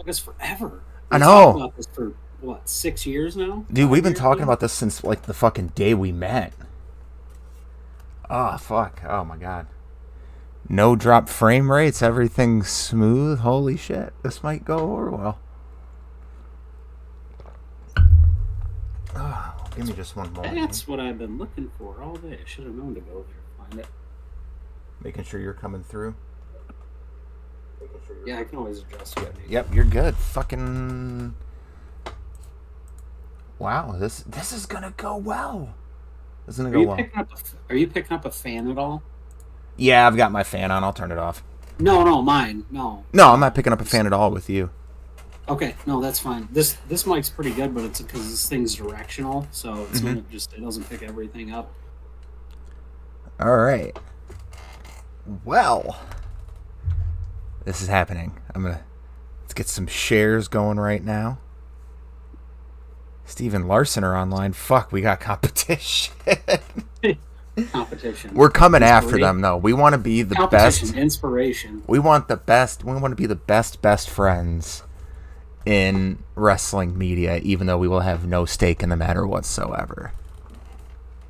took us forever. I We know. talked about this for, what, 6 years now? Dude, we've been 5 years talking now? about this since, like, the fucking day we met. Oh, fuck. Oh, my God. No drop frame rates. Everything's smooth. Holy shit. This might go over well. Oh, give me just one moment. That's what I've been looking for all day. I should have known to go there and find it. Making sure you're coming through. Yeah, I can always adjust it. Yep, you're good. Fucking... Wow, this is gonna go well. This is gonna go well. Are you picking up a fan at all? Yeah, I've got my fan on. I'll turn it off. No, mine. No. No, I'm not picking up a fan at all with you. Okay, no, that's fine. This mic's pretty good, but it's because this thing's directional, so it's gonna it doesn't pick everything up. All right. Well, this is happening. Let's get some shares going right now. Steve and Larson are online. Fuck, we got competition. Competition. We're coming after them, though. We want to be the best. Inspiration. We want the best. We want to be the best friends in wrestling media, even though we will have no stake in the matter whatsoever.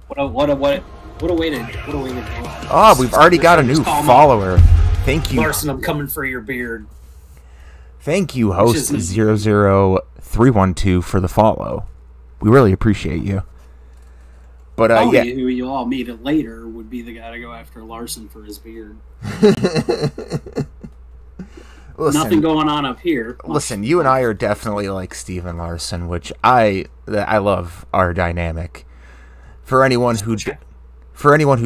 What a way to go. Oh, we've already got a new follower. Thank you, Larson. I'm coming for your beard. Thank you, host 00312 for the follow. We really appreciate you. But yeah, who you all meet it later would be the guy to go after Larson for his beard. Listen, nothing going on up here. Listen, you and I are definitely like Steve and Larson, which I love our dynamic. For anyone who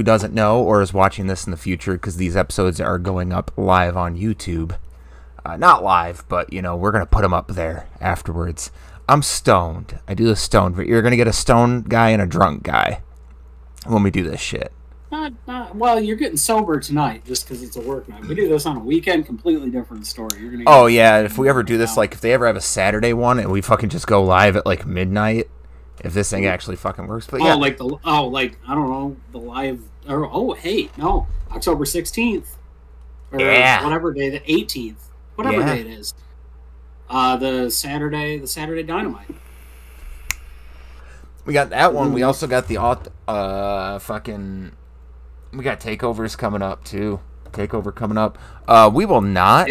doesn't know or is watching this in the future, because these episodes are going up live on YouTube. Not live, but, you know, we're going to put them up there afterwards. I'm stoned. I do the stoned, but you're going to get a stoned guy and a drunk guy when we do this shit. Well, you're getting sober tonight just because it's a work night. We do this on a weekend, completely different story. You're gonna oh, yeah, if we ever do this, like, if they ever have a Saturday one and we fucking just go live at, like, midnight, if this thing actually fucking works. But yeah. I don't know, the live, October 16th. Or whatever day, the 18th. Whatever day it is. The Saturday Dynamite. We got that one. We also got the we got takeovers coming up too. Takeover coming up. We will not.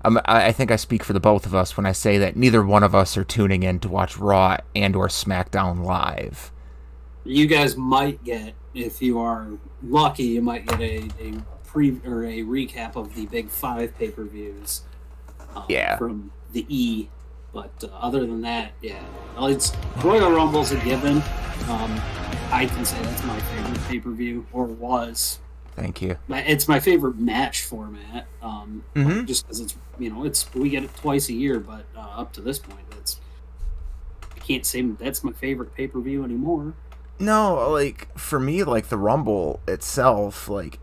I think I speak for the both of us when I say that neither one of us are tuning in to watch Raw and or SmackDown live. You guys might get, if you are lucky, you might get a recap of the Big 5 pay-per-views. From the E, but other than that, it's Royal Rumble's a given. I can say that's my favorite pay-per-view, or was. Thank you. It's my favorite match format, just because it's we get it twice a year, but up to this point, I can't say that's my favorite pay-per-view anymore. No, like for me, like the Rumble itself, like.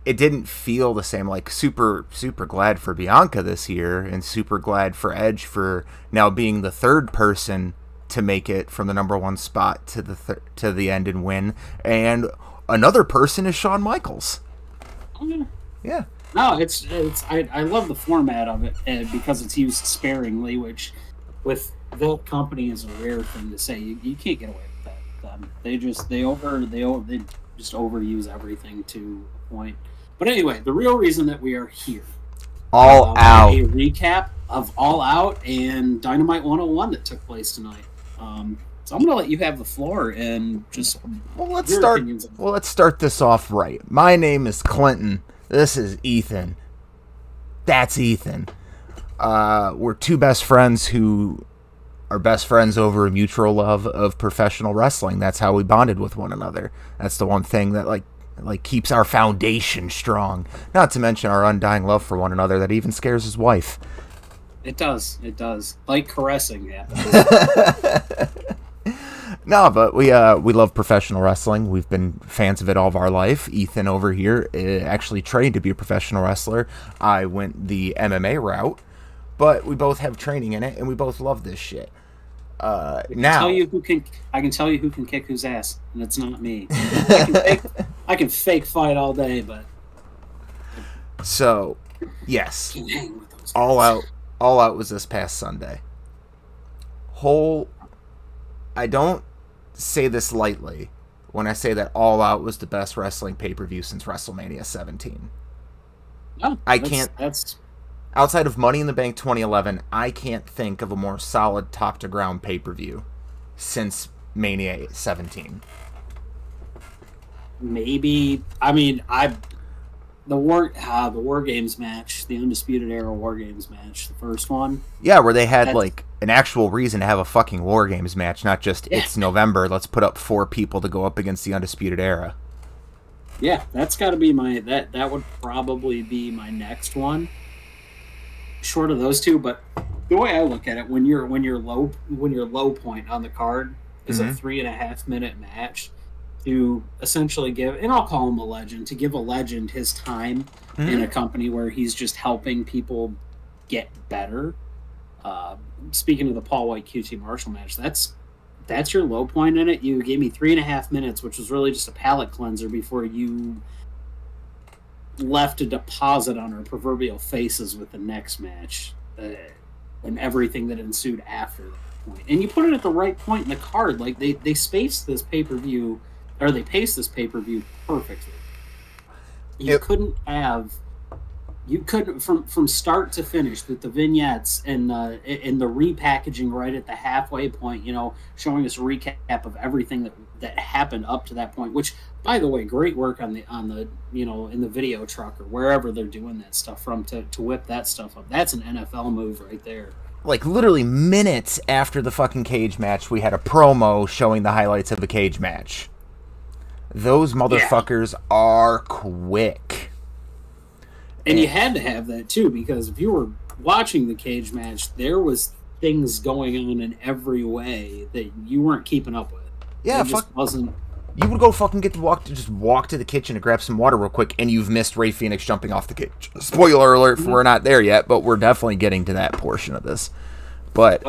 It didn't feel the same. Like super glad for Bianca this year, and super glad for Edge for now being the third person to make it from the number one spot to the end and win. And another person is Shawn Michaels. Yeah. No, I love the format of it because it's used sparingly, which with that company is a rare thing to say. You can't get away with that. They just overuse everything to a point. But anyway, the real reason that we are here. All Out. A recap of All Out and Dynamite 101 that took place tonight. So I'm going to let you have the floor and just let's start this off right. My name is Clinton. This is Ethan. That's Ethan. We're two best friends who are best friends over a mutual love of professional wrestling. That's how we bonded with one another. That's the one thing that like keeps our foundation strong. Not to mention our undying love for one another that even scares his wife. It does. Like caressing, yeah. No, but we love professional wrestling. We've been fans of it all of our life. Ethan over here actually trained to be a professional wrestler. I went the MMA route, but we both have training in it, and we both love this shit. I can tell you who can kick whose ass, and it's not me. I can fake fight all day, but so yes, All Out All Out was this past Sunday. I don't say this lightly when I say that All Out was the best wrestling pay-per-view since WrestleMania 17. No, that's outside of Money in the Bank 2011, I can't think of a more solid top-to-ground pay-per-view since Mania 17. Maybe, I mean, the War Games match, the Undisputed Era War Games match, the first one. Yeah, where they had like an actual reason to have a fucking War Games match, not just it's November, let's put up 4 people to go up against the Undisputed Era. Yeah, that's got to be that would probably be my next one. Short of those two, but the way I look at it, when your low point on the card is a 3.5 minute match to essentially give, and I'll call him a legend, to give a legend his time in a company where he's just helping people get better. Speaking of the Paul White QT Marshall match, that's your low point in it. You gave me 3.5 minutes, which was really just a palate cleanser before you left a deposit on our proverbial faces with the next match and everything that ensued after that point. And you put it at the right point in the card. Like they spaced this pay-per-view, or they paced this pay-per-view perfectly. You couldn't from start to finish with the vignettes and the repackaging right at the halfway point, showing us a recap of everything that happened up to that point, which, by the way, great work on the in the video truck or wherever they're doing that stuff from to whip that stuff up. That's an NFL move right there. Like, literally minutes after the fucking cage match, we had a promo showing the highlights of the cage match. Those motherfuckers are quick. And you had to have that, too, because if you were watching the cage match, there was things going on in every way that you weren't keeping up with. Yeah, wasn't. You would go fucking walk to the kitchen to grab some water real quick, and you've missed Rey Fenix jumping off the cage. Spoiler alert, we're not there yet, but we're definitely getting to that portion of this. But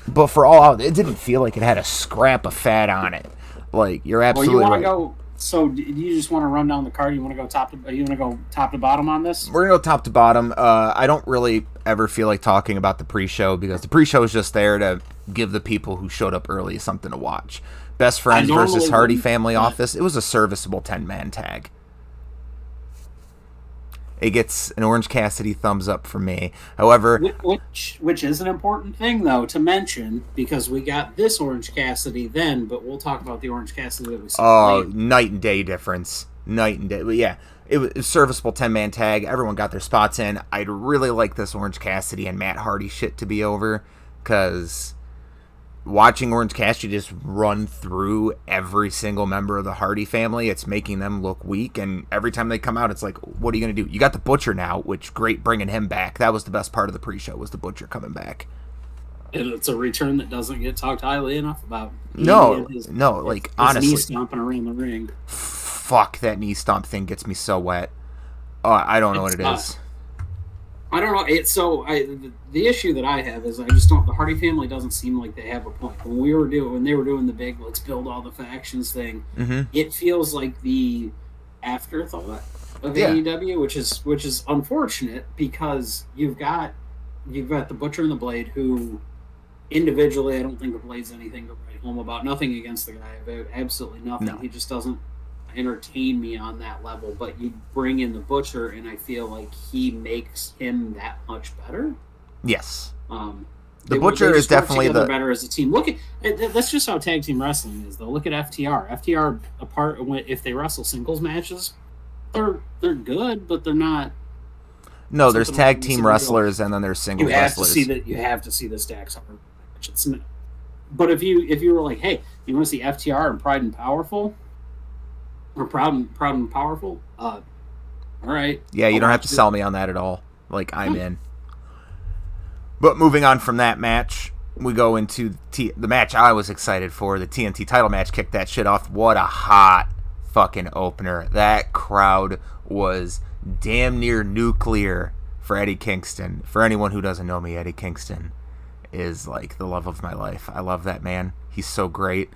but for All Out, it didn't feel like it had a scrap of fat on it. Like, you're absolutely right. So do you just want to run down the card? You want to go top to bottom on this? We're gonna go top to bottom. I don't really ever feel like talking about the pre-show because the pre-show is just there to give the people who showed up early something to watch. Best Friends versus Hardy Family Office. It was a serviceable 10-man tag. It gets an Orange Cassidy thumbs up from me. However, which is an important thing though to mention because we got this Orange Cassidy then, but we'll talk about the Orange Cassidy that we saw. Oh, night and day difference. Night and day. But yeah, it was a serviceable 10-man tag. Everyone got their spots in. I'd really like this Orange Cassidy and Matt Hardy shit to be over because watching Orange Cassidy just run through every single member of the Hardy family, it's making them look weak, and every time they come out, it's like, what are you going to do? You got the Butcher now, which, great bringing him back. That was the best part of the pre-show, was the Butcher coming back. And it's a return that doesn't get talked highly enough about. Honestly. Knee stomping around the ring. Fuck, that knee stomp thing gets me so wet. I don't know what it is. I don't know. The issue that I have is I just don't. The Hardy family doesn't seem like they have a point. When they were doing the big "let's build all the factions" thing, it feels like the afterthought of AEW, which is unfortunate because you've got the Butcher and the Blade, who individually I don't think the Blade's anything to write home about. Nothing against the guy, absolutely nothing. No. He just doesn't entertain me on that level, but you bring in the Butcher and I feel like he makes him that much better. Yes. The Butcher is definitely the better as a team. Look at that's just how tag team wrestling is though. Look at FTR. FTR if they wrestle singles matches, they're good, but they're not. No, there's tag team wrestlers and then there's singles wrestlers. You have to see the stacks up. But if you were like, hey, you want to see FTR and Pride and Powerful? Or proud and powerful. All right. Yeah, you don't have to sell me on that at all. Like, I'm in. But moving on from that match, we go into the match I was excited for. The TNT title match kicked that shit off. What a hot fucking opener. That crowd was damn near nuclear for Eddie Kingston. For anyone who doesn't know me, Eddie Kingston is like the love of my life. I love that man. He's so great.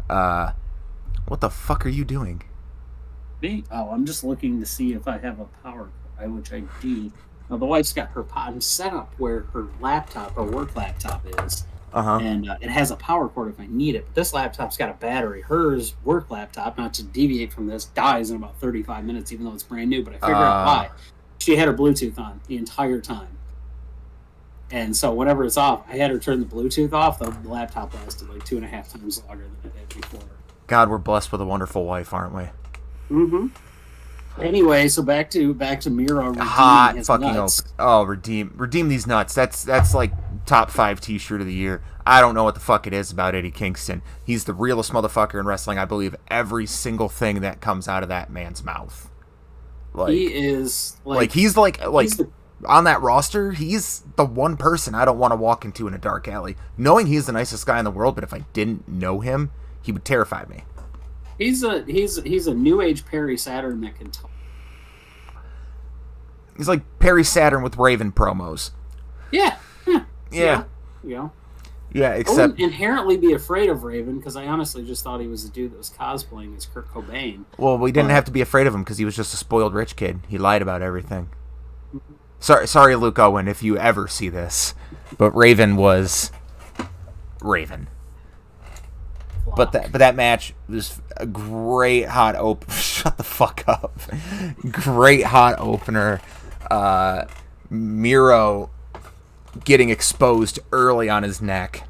What the fuck are you doing? Oh, I'm just looking to see if I have a power cry, which I do. Now, the wife's got her pod set up where her laptop, her work laptop is. And it has a power cord if I need it. But this laptop's got a battery. Hers work laptop, not to deviate from this, dies in about 35 minutes, even though it's brand new. But I figured out why. She had her Bluetooth on the entire time. And so whenever it's off, I had her turn the Bluetooth off. The laptop lasted like 2.5 times longer than it did before. God, we're blessed with a wonderful wife, aren't we? Mm-hmm. Anyway, so back to Miro. Hot fucking nuts. Oh, redeem these nuts. That's like top 5 T-shirt of the year. I don't know what the fuck it is about Eddie Kingston. He's the realest motherfucker in wrestling. I believe every single thing that comes out of that man's mouth. Like, he is he's on that roster. He's the one person I don't want to walk into in a dark alley. Knowing he's the nicest guy in the world, but if I didn't know him, he would terrify me. He's a new age Perry Saturn that can talk. He's like Perry Saturn with Raven promos. Yeah. Yeah. Yeah, except I wouldn't inherently be afraid of Raven because I honestly just thought he was a dude that was cosplaying as Kurt Cobain. Well, we didn't have to be afraid of him because he was just a spoiled rich kid. He lied about everything. Sorry, Luke Owen, if you ever see this, but Raven was Raven. But that match was a great hot open. Shut the fuck up. Great hot opener. Miro getting exposed early on his neck,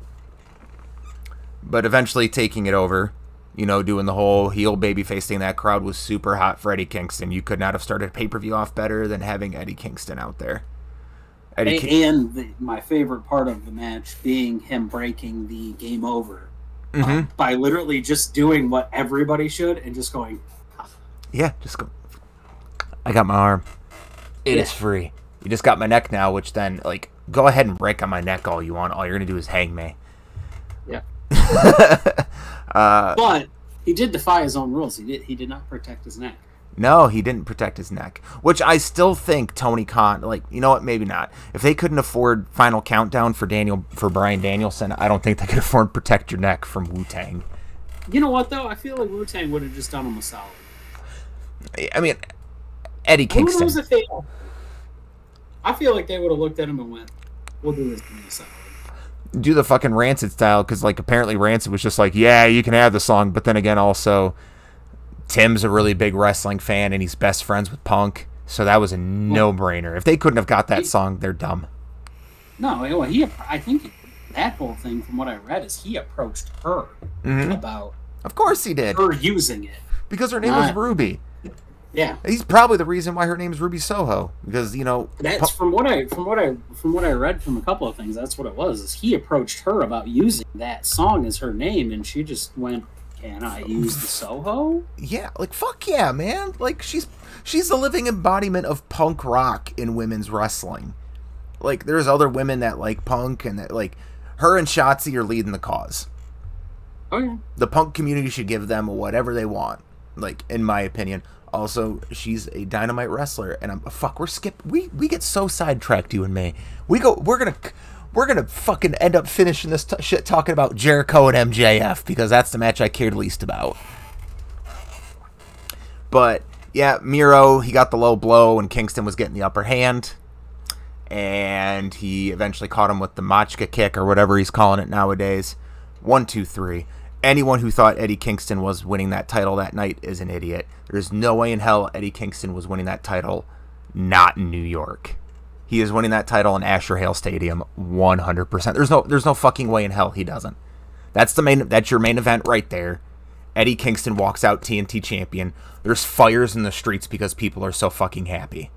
but eventually taking it over. You know, doing the whole heel babyface thing. That crowd was super hot for Eddie Kingston. You could not have started a pay-per-view off better than having Eddie Kingston out there. My favorite part of the match being him breaking the game over. By literally just doing what everybody should and just going. Yeah, just go. I got my arm. It is free. You just got my neck now, which then, like, go ahead and break on my neck all you want. All you're going to do is hang me. Yeah. But he did defy his own rules. He did not protect his neck. No, he didn't protect his neck. Which I still think Tony Khan, like, you know what, maybe not. If they couldn't afford Final Countdown for Bryan Danielson, I don't think they could afford Protect Your Neck from Wu-Tang. You know what, though? I feel like Wu-Tang would have just done him a solid. I mean, Eddie Kingston. Who knows if they... I feel like they would have looked at him and went, we'll do this to a solid. Do the fucking Rancid style, because, like, apparently Rancid was just like, yeah, you can have the song, but then again, also... Tim's a really big wrestling fan, and he's best friends with Punk, so that was a no-brainer. If they couldn't have got that song, they're dumb. No, I think that whole thing, from what I read, is he approached her about... Of course he did. Her using it. Because her name was Ruby. Yeah. He's probably the reason why her name is Ruby Soho, because, you know... That's from what I read from a couple of things, that's what it was, is he approached her about using that song as her name, and she just went... Can I use the Soho? Yeah, like, fuck yeah, man. Like, she's the living embodiment of punk rock in women's wrestling. Like, there's other women that like punk, and that, like, her and Shotzi are leading the cause. Oh, yeah. The punk community should give them whatever they want, like, in my opinion. Also, she's a Dynamite wrestler, and we get so sidetracked, you and me. We're gonna fucking end up finishing this shit talking about Jericho and MJF because that's the match I cared least about. But yeah, Miro, he got the low blow and Kingston was getting the upper hand, and he eventually caught him with the Machka kick or whatever he's calling it nowadays. 1, 2, 3. Anyone who thought Eddie Kingston was winning that title that night is an idiot. There's no way in hell Eddie Kingston was winning that title not in New York. He is winning that title in Asher Hale Stadium 100%. There's no fucking way in hell he doesn't. That's your main event right there. Eddie Kingston walks out TNT champion. There's fires in the streets because people are so fucking happy.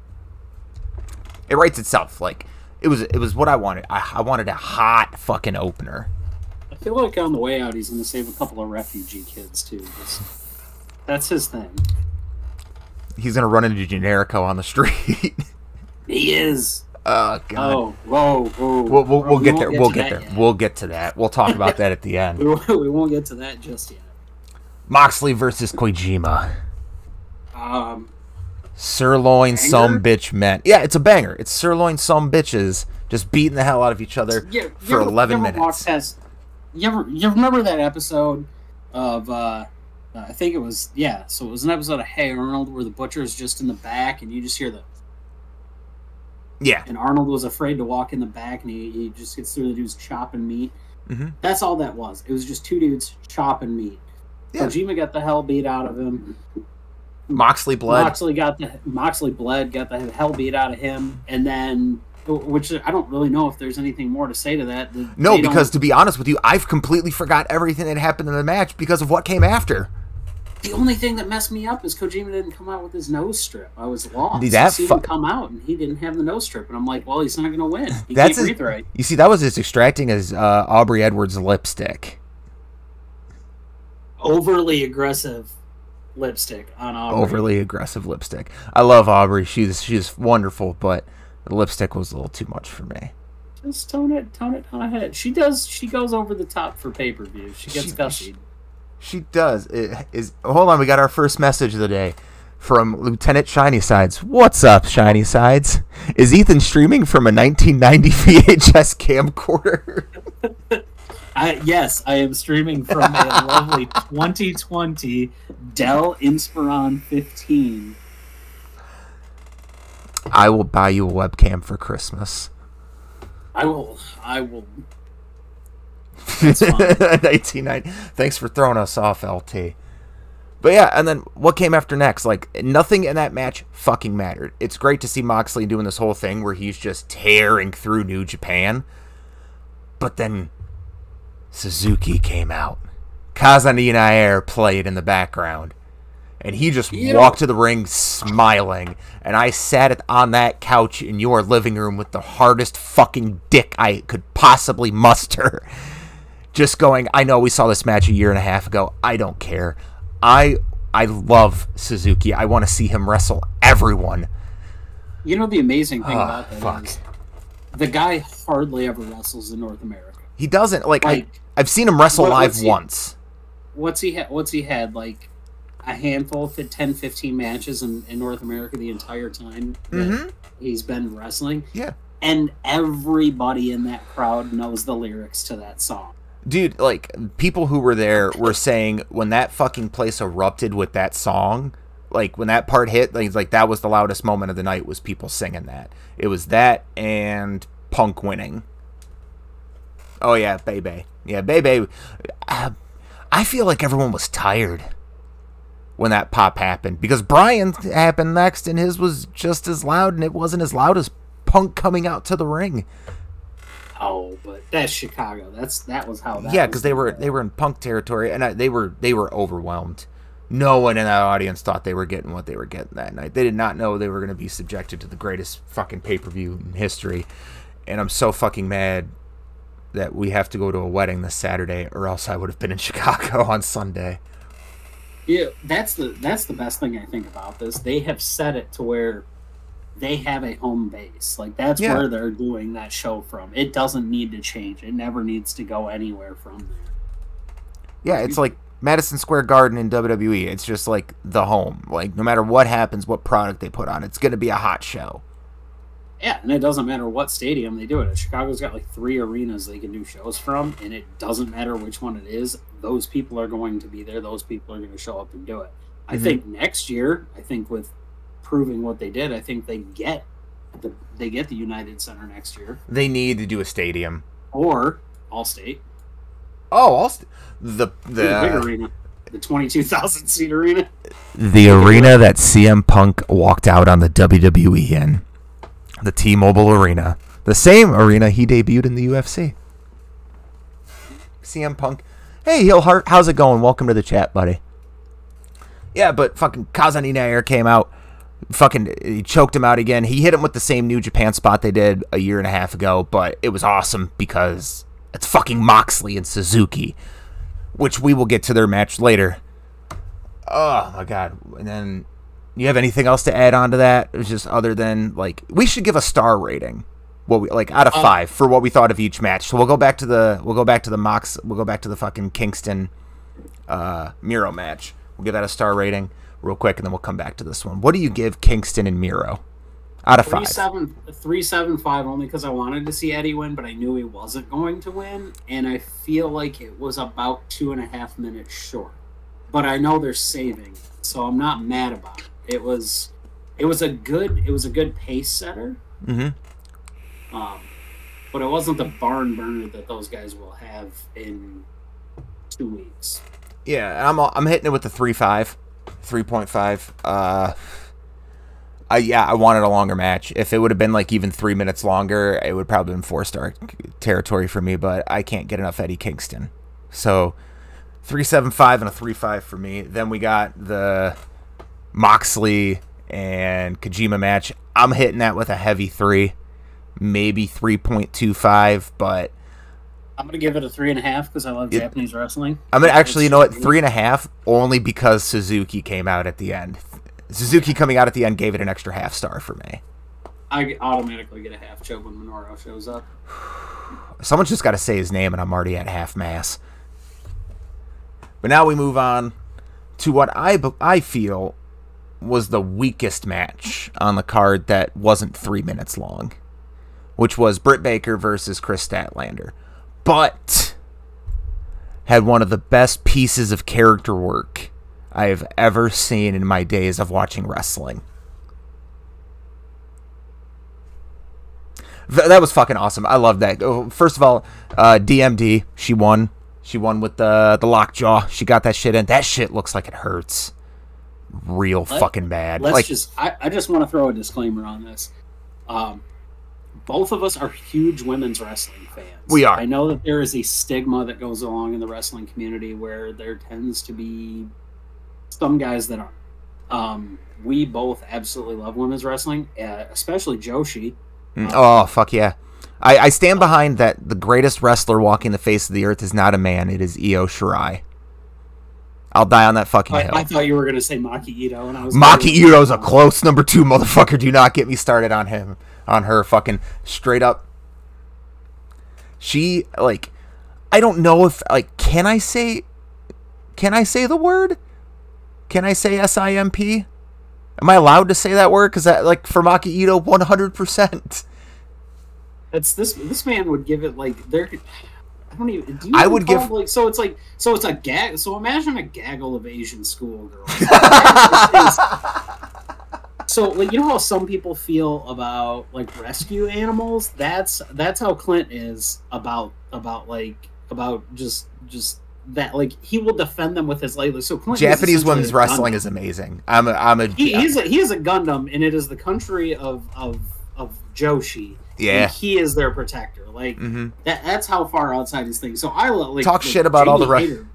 It writes itself. Like, it was what I wanted. I wanted a hot fucking opener. I feel like on the way out he's going to save a couple of refugee kids too. That's his thing. He's going to run into Generico on the street. He is. Oh, God. Oh, whoa. We'll get there. We'll get there. We'll get to that. We'll talk about that at the end. We won't get to that just yet. Moxley versus Kojima. Sirloin banger? some bitch men. Yeah, it's a banger. It's sirloin some bitches just beating the hell out of each other for 11 minutes. You remember that episode of... I think it was... Yeah, so it was an episode of Hey Arnold where the butcher's just in the back and you just hear the... Yeah. And Arnold was afraid to walk in the back, and he just gets through the dudes chopping meat. Mm-hmm. That's all that was. It was just two dudes chopping meat. Yeah. Kojima got the hell beat out of him. Moxley bled. Moxley bled, got the hell beat out of him, and then, which I don't really know if there's anything more to say to that. No, because to be honest with you, I've completely forgot everything that happened in the match because of what came after. The only thing that messed me up is Kojima didn't come out with his nose strip. I was lost. I see him come out, and he didn't have the nose strip, and I'm like, well, he's not going to win. He can't breathe right. You see, that was as distracting as Aubrey Edwards' lipstick. Overly aggressive lipstick on Aubrey. Overly aggressive lipstick. I love Aubrey. She's wonderful, but the lipstick was a little too much for me. Just tone it down ahead. She goes over the top for pay-per-view. She gets gussied. She does. Hold on, we got our first message of the day from Lieutenant Shiny Sides. What's up, Shiny Sides? Is Ethan streaming from a 1990 VHS camcorder? Yes, I am streaming from a lovely 2020 Dell Inspiron 15. I will buy you a webcam for Christmas. I will. That's fine. 1990. Thanks for throwing us off, LT. But yeah, and then what came after next? Like, nothing in that match fucking mattered. It's great to see Moxley doing this whole thing where he's just tearing through New Japan. But then Suzuki came out. Kazanina Air played in the background. And he just walked to the ring smiling. And I sat on that couch in your living room with the hardest fucking dick I could possibly muster. Just going, I know we saw this match a year and a half ago. I don't care. I love Suzuki. I want to see him wrestle everyone. You know the amazing thing about that is the guy hardly ever wrestles in North America. He doesn't. I've seen him wrestle live once. What's he had? Like a handful, 10, 15 matches in North America the entire time that he's been wrestling. Yeah. And everybody in that crowd knows the lyrics to that song. Dude, like, people who were there were saying when that fucking place erupted with that song, like, when that part hit, like that was the loudest moment of the night, was people singing that. It was that and Punk winning. Oh, yeah, Bebe. Yeah, Bebe. I feel like everyone was tired when that pop happened, because Bryan happened next, and his was just as loud, and it wasn't as loud as Punk coming out to the ring. Oh, but that's Chicago. That was how that. Yeah, because they were in Punk territory, and they were overwhelmed. No one in that audience thought they were getting what they were getting that night. They did not know they were going to be subjected to the greatest fucking pay-per-view in history. And I'm so fucking mad that we have to go to a wedding this Saturday, or else I would have been in Chicago on Sunday. Yeah, that's the best thing I think about this. They have set it to where they have a home base. Like, that's where they're doing that show from. It doesn't need to change. It never needs to go anywhere from there. Yeah, it's like Madison Square Garden in WWE. It's just like the home. Like, no matter what happens, what product they put on, it's going to be a hot show. Yeah, and it doesn't matter what stadium they do it at. Chicago's got like 3 arenas they can do shows from, and it doesn't matter which one it is. Those people are going to be there. Those people are going to show up and do it. I think next year, with proving what they did, I think they get the United Center next year. They need to do a stadium or Allstate. Oh, the big arena, the 22,000 seat arena, the arena that CM Punk walked out on the WWE in, the T-Mobile Arena, the same arena he debuted in the UFC. CM Punk, hey Heelheart, how's it going? Welcome to the chat, buddy. Yeah, but fucking Kazanina Air came out. Fucking, he choked him out again. He hit him with the same New Japan spot they did a year and a half ago, but it was awesome because it's fucking Moxley and Suzuki, which we will get to their match later. Oh my god. And then, you have anything else to add on to that? It was just other than, like, we should give a star rating. What we, like, out of 5 for what we thought of each match. So we'll go back to the fucking Kingston Miro match. We'll give that a star rating real quick, and then we'll come back to this one. What do you give Kingston and Miro out of 5? 3.75, only because I wanted to see Eddie win, but I knew he wasn't going to win, and I feel like it was about 2.5 minutes short. But I know they're saving, so I'm not mad about it. It was a good pace setter. But it wasn't the barn burner that those guys will have in 2 weeks. Yeah, I'm hitting it with the 3.5. I wanted a longer match. If it would have been like even 3 minutes longer, it would probably been 4-star territory for me. But I can't get enough Eddie Kingston, so 3.75 and a 3.5 for me. Then we got the Moxley and Kojima match. I'm hitting that with a heavy 3, maybe 3.25, but I'm gonna give it a 3.5 because I love Japanese wrestling. I'm gonna actually, you know what, 3.5 only because Suzuki came out at the end. Suzuki coming out at the end gave it an extra half star for me. I automatically get a half chub when Minoru shows up. Someone's just got to say his name, and I'm already at half mass. But now we move on to what I feel was the weakest match on the card that wasn't 3 minutes long, which was Britt Baker versus Kris Statlander. But had one of the best pieces of character work I have ever seen in my days of watching wrestling. That was fucking awesome. I love that. First of all, DMD, she won. She won with the lockjaw. She got that shit in. That shit looks like it hurts real fucking bad. I just want to throw a disclaimer on this. Both of us are huge women's wrestling fans. We are. I know that there is a stigma that goes along in the wrestling community where there tends to be some guys that aren't. We both absolutely love women's wrestling, especially Joshi. Oh, fuck yeah. I stand behind that the greatest wrestler walking the face of the earth is not a man, it is Io Shirai. I'll die on that fucking hill. I thought you were going to say Maki Ito. And I was Maki Ito's a close number 2, motherfucker. Do not get me started on him. On her fucking straight up. She, like, I don't know if, like, can I say the word? Can I say SIMP? Am I allowed to say that word? Because that, like, for Maki Ito, 100%. This man would give it like there. I don't even. Do you I would give like so. It's like so. It's a gag. So imagine a gaggle of Asian schoolgirls. So like you know how some people feel about like rescue animals. That's how Clint is about just that. Like he will defend them with his life. So Clint Japanese women's wrestling is amazing. He is a Gundam, and it is the country of Joshi. Yeah, he is their protector. Like that's how far outside his thing. So I like talk shit about Jamie all the Hayter.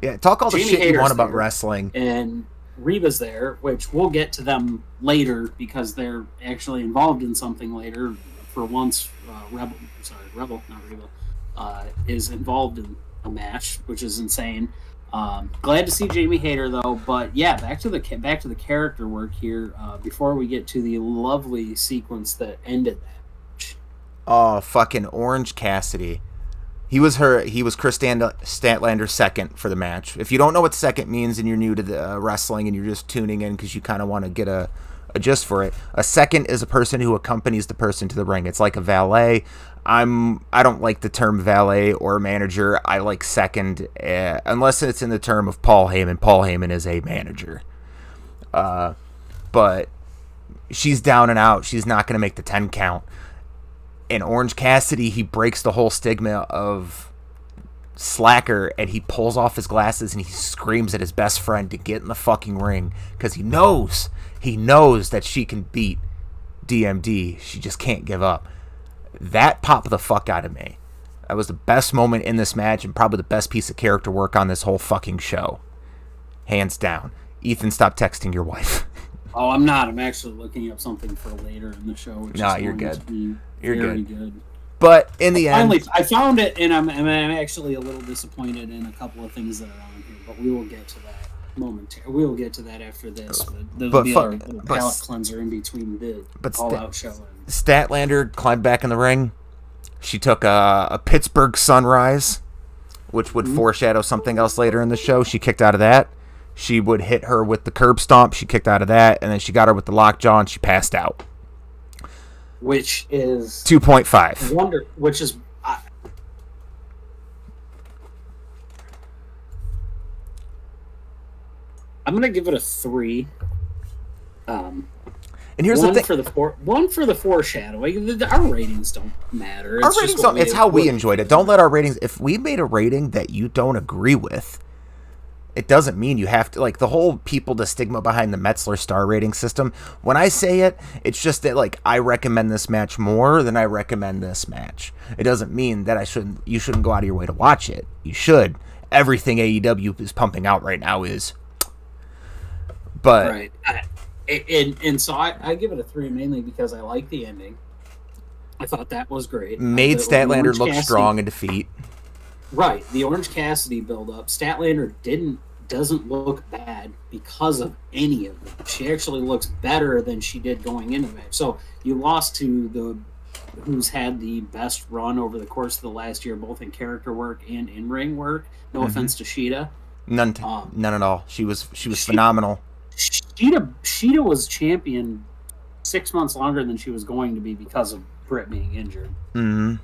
Yeah, talk all the Jamie shit Hayter's you want about there, wrestling. And Reba's there, which we'll get to them later because they're actually involved in something later. For once, Rebel, not Reba, is involved in a match, which is insane. Glad to see Jamie Hayter though, but yeah, back to the character work here. Before we get to the lovely sequence that ended that. Oh, fucking Orange Cassidy. He was Kris Statlander's second for the match. If you don't know what second means and you're new to the wrestling and you're just tuning in because you kind of want to get a gist for it, a second is a person who accompanies the person to the ring. It's like a valet. I don't like the term valet or manager. I like second, unless it's in the term of Paul Heyman. Paul Heyman is a manager. But she's down and out. She's not going to make the 10 count. In Orange Cassidy, he breaks the whole stigma of slacker, and he pulls off his glasses and he screams at his best friend to get in the fucking ring because he knows that she can beat DMD. She just can't give up. That popped the fuck out of me. That was the best moment in this match and probably the best piece of character work on this whole fucking show. Hands down. Ethan, stop texting your wife. Oh, I'm not. I'm actually looking up something for later in the show. Which is you're good. You're good. But in the end, finally, I found it, and I'm actually a little disappointed in a couple of things that are on here. But we will get to that momentarily. We will get to that after this. But there'll be our palate cleanser in between the all-out show. Statlander climbed back in the ring. She took a Pittsburgh Sunrise, which would foreshadow something else later in the show. She kicked out of that. She would hit her with the curb stomp. She kicked out of that, and then she got her with the lockjaw, and she passed out. Which is 2.5. Which is I'm gonna give it a 3. And here's the thing: one for the foreshadowing. Our ratings don't matter. Our ratings don't. It's how we enjoyed it. Don't let our ratings. If we made a rating that you don't agree with, it doesn't mean you have to, like, the whole the stigma behind the Metzler star rating system. When I say it, it's just that, like, I recommend this match more than I recommend this match. It doesn't mean that you shouldn't go out of your way to watch it. You should. Everything AEW is pumping out right now is. But. Right. And so I give it a 3 mainly because I like the ending. I thought that was great. Made Statlander look strong in defeat. Right. The Orange Cassidy build-up. Statlander doesn't look bad because of any of them. She actually looks better than she did going into the match. So you lost to who's had the best run over the course of the last year, both in character work and in-ring work. No offense to Sheeta. None at all. She was phenomenal. Sheeta was champion 6 months longer than she was going to be because of Brit being injured. Mm-hmm.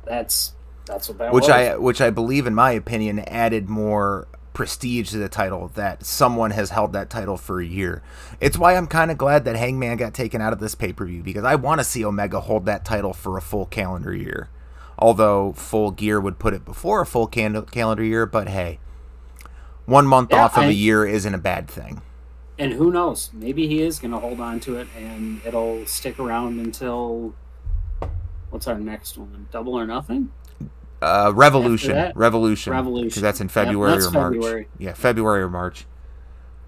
That's what that was. Which I believe, in my opinion, added more prestige to the title, that someone has held that title for a year. It's why I'm kind of glad that Hangman got taken out of this pay-per-view, because I want to see Omega hold that title for a full calendar year. Although Full Gear would put it before a full calendar year, but hey, 1 month off of a year isn't a bad thing. And who knows? Maybe he is going to hold on to it, and it'll stick around until... What's our next one? Double or Nothing? Revolution, because that's in February or March. February. Yeah, February or March.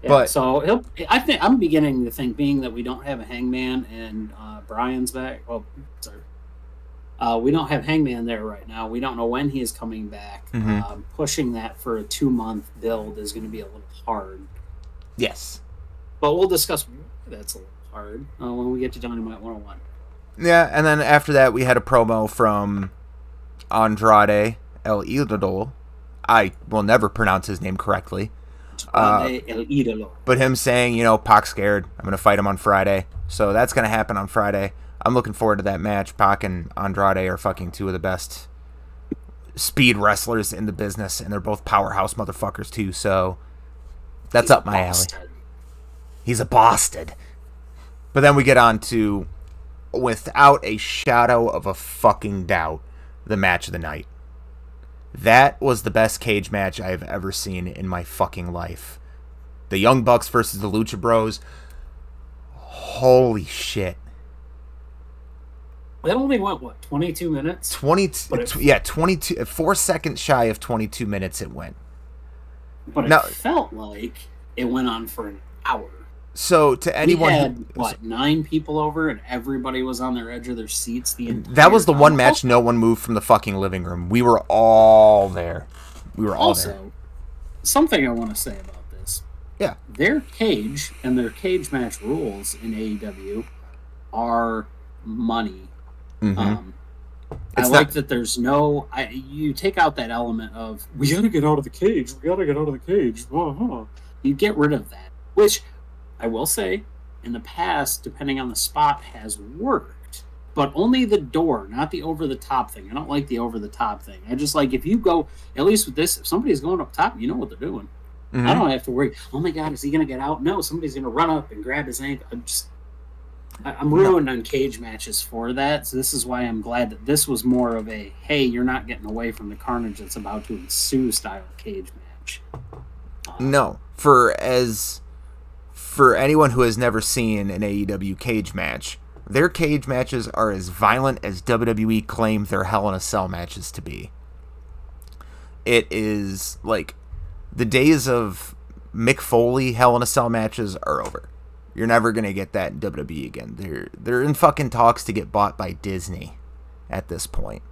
Yeah, but so I think I'm beginning to think, being that we don't have a Hangman and Brian's back. Well, sorry, we don't have Hangman there right now. We don't know when he is coming back. Mm-hmm. Pushing that for a 2-month build is going to be a little hard. Yes, but we'll discuss why that's a little hard when we get to Dynamite 101. Yeah, and then after that we had a promo from Andrade El Idolo. I will never pronounce his name correctly. El Idolo. But him saying, Pac's scared. I'm going to fight him on Friday. So that's going to happen on Friday. I'm looking forward to that match. Pac and Andrade are fucking two of the best speed wrestlers in the business, and they're both powerhouse motherfuckers too. So that's up my alley. He's a bastard. But then we get on to, without a shadow of a fucking doubt, the match of the night. That was the best cage match I've ever seen in my fucking life. The Young Bucks versus the Lucha Bros. Holy shit. That only went, 22 minutes? 22, 4 seconds shy of 22 minutes it went. But it felt like it went on for an hour. So to anyone, we had 9 people over, and everybody was on their edge of their seats the entire That was the time. one match no one moved from the fucking living room. We were all there. Also, something I want to say about this. Yeah. Their cage and their cage match rules in AEW are money. Mm-hmm. I like that there's no... you take out that element of, we gotta get out of the cage. You get rid of that. Which... I will say, in the past, depending on the spot, has worked. But only the door, not the over-the-top thing. I don't like the over-the-top thing. I just like, if you go, at least with this, if somebody's going up top, you know what they're doing. Mm-hmm. I don't have to worry, oh my god, is he going to get out? No, somebody's going to run up and grab his ankle. I'm ruined on cage matches for that, so this is why I'm glad that this was more of a, hey, you're not getting away from the carnage that's about to ensue style cage match. No, for anyone who has never seen an AEW cage match, their cage matches are as violent as WWE claimed their Hell in a Cell matches to be. It is like the days of Mick Foley Hell in a Cell matches are over. You're never going to get that in WWE again. They're in fucking talks to get bought by Disney at this point.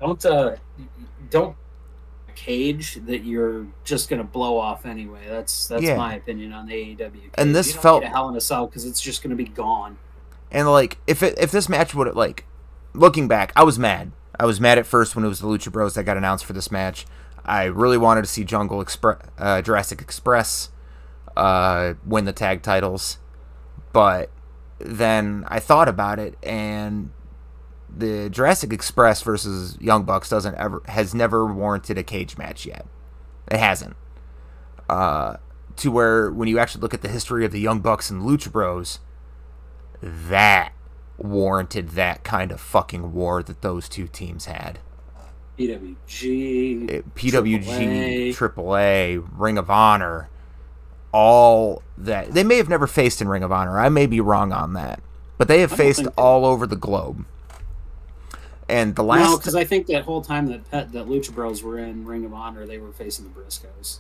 Don't cage that you're just going to blow off anyway. That's my opinion on the AEW cage. And this you don't felt get a Hell in a Cell because it's just going to be gone. And like if this match would, like, looking back, I was mad. I was mad at first when it was the Lucha Bros that got announced for this match. I really wanted to see Jurassic Express win the tag titles, but then I thought about it, and the Jurassic Express versus Young Bucks has never warranted a cage match yet. It hasn't. To where when you actually look at the history of the Young Bucks and Lucha Bros, that warranted that kind of fucking war that those two teams had. PWG, AAA, Ring of Honor, all that. They may have never faced in Ring of Honor. I may be wrong on that. But they have faced all over the globe. And the last... No, because I think that whole time that Lucha Bros were in Ring of Honor, they were facing the Briscoes.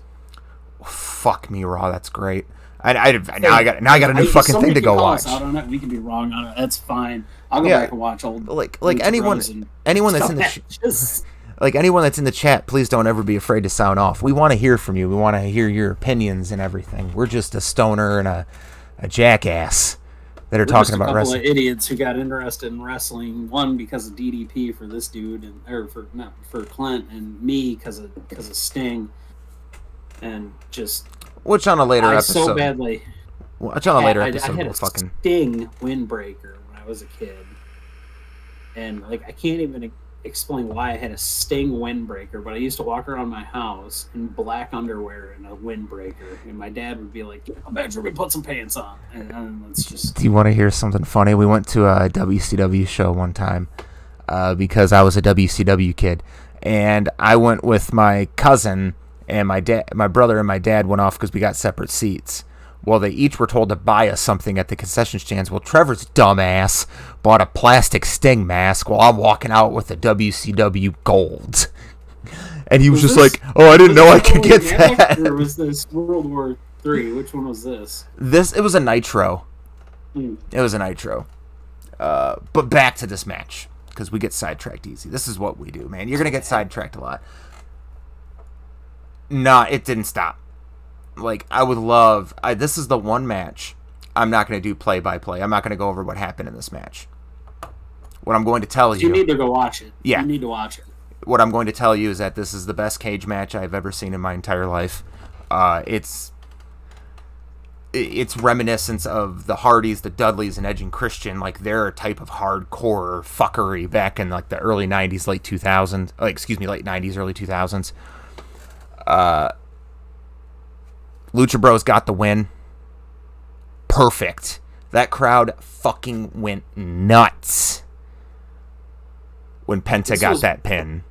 Fuck me, Raw. That's great. Now I got a new fucking thing to go watch. Out on it. We can be wrong on it. That's fine. I'll go back and watch old. Like anyone that's in the like anyone that's in the chat, please don't ever be afraid to sound off. We want to hear from you. We want to hear your opinions and everything. We're just a stoner and a jackass that are talking about wrestling. A couple of idiots who got interested in wrestling. One because of DDP for this dude, for Clint, and me because of Sting, and just. Which on a later episode. So badly. Which on a later episode. I had a Sting windbreaker when I was a kid, and like I can't even explain why I had a Sting windbreaker, but I used to walk around my house in black underwear and a windbreaker, and my dad would be like, "Come back, we put some pants on," and it's just. Do you want to hear something funny? We went to a WCW show one time because I was a WCW kid, and I went with my cousin. And my brother and my dad went off because we got separate seats. Well, they each were told to buy us something at the concession stands. Well, Trevor's dumbass bought a plastic Sting mask while I'm walking out with a WCW Gold. And he was just like, "Oh, I didn't know I could get that." Or was this World War III? Which one was this? It was a Nitro. It was a Nitro. But back to this match, because we get sidetracked easy. This is what we do, man. You're going to get sidetracked a lot. Nah, it didn't stop. Like, I would love... this is the one match I'm not going to do play-by-play. I'm not going to go over what happened in this match. What I'm going to tell you... You need to go watch it. Yeah. You need to watch it. What I'm going to tell you is that this is the best cage match I've ever seen in my entire life. It's reminiscent of the Hardys, the Dudleys, and Edge and Christian. Like, their type of hardcore fuckery back in, like, the early 90s, late 2000s. Late 90s, early 2000s. Lucha Bros got the win. Perfect. That crowd fucking went nuts when Penta got that pin.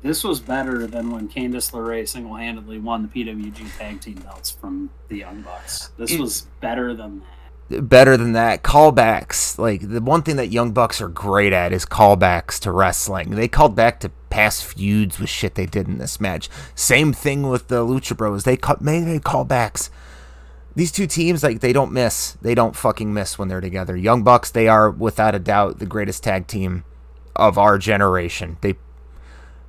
This was better than when Candice LeRae single-handedly won the PWG Tag Team belts from the Young Bucks. This was better than that. Better than that. Callbacks. Like, the one thing that Young Bucks are great at is callbacks to wrestling. They called back to past feuds with shit they did in this match. Same thing with the Lucha Bros. They made callbacks. These two teams, like, they don't miss. They don't fucking miss when they're together. Young Bucks, they are, without a doubt, the greatest tag team of our generation.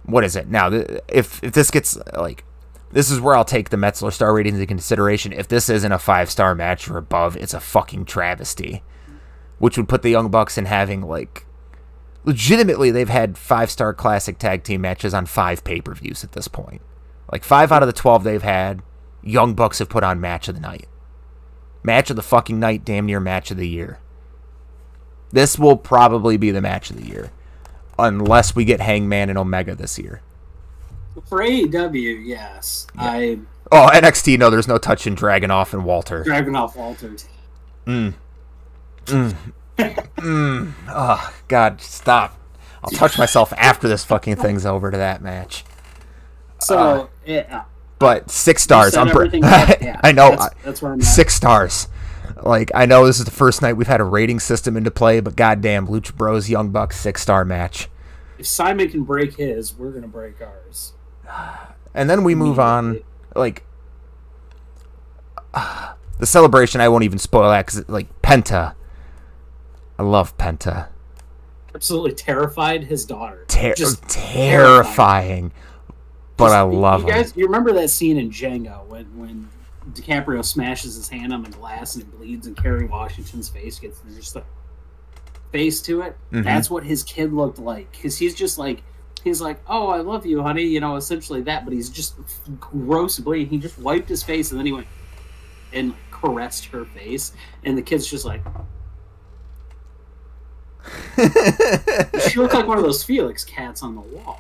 What is it? Now, if this gets, like... This is where I'll take the Metzler star ratings into consideration. If this isn't a 5-star match or above, it's a fucking travesty. Which would put the Young Bucks in having, like... Legitimately, they've had 5-star classic tag team matches on 5 pay-per-views at this point. Like, 5 out of the 12 they've had, Young Bucks have put on match of the night. Match of the fucking night, damn near match of the year. This will probably be the match of the year. Unless we get Hangman and Omega this year. For AEW, yes. Yeah. NXT, no, there's no touching Dragunov and Walter. Dragunov, Walter. Oh, God, stop. I'll touch myself after this fucking thing's over to that match. So, but 6 stars. I know. That's where I'm at. 6 stars. Like, I know this is the first night we've had a rating system into play, but goddamn, Lucha Bros, Young Bucks, 6-star match. If Simon can break his, we're going to break ours. And then we move on, like, the celebration, I won't even spoil that, because, like, Penta. I love Penta. Absolutely terrified his daughter. Just terrifying. But I love him. You remember that scene in Django when DiCaprio smashes his hand on the glass and it bleeds and Kerry Washington's face gets just a face to it? Mm-hmm. That's what his kid looked like. Because he's like, "Oh, I love you, honey," essentially that, but he's just gross bleeding. He just wiped his face and then he went and caressed her face, and the kid's just like... She looked like one of those Felix cats on the wall.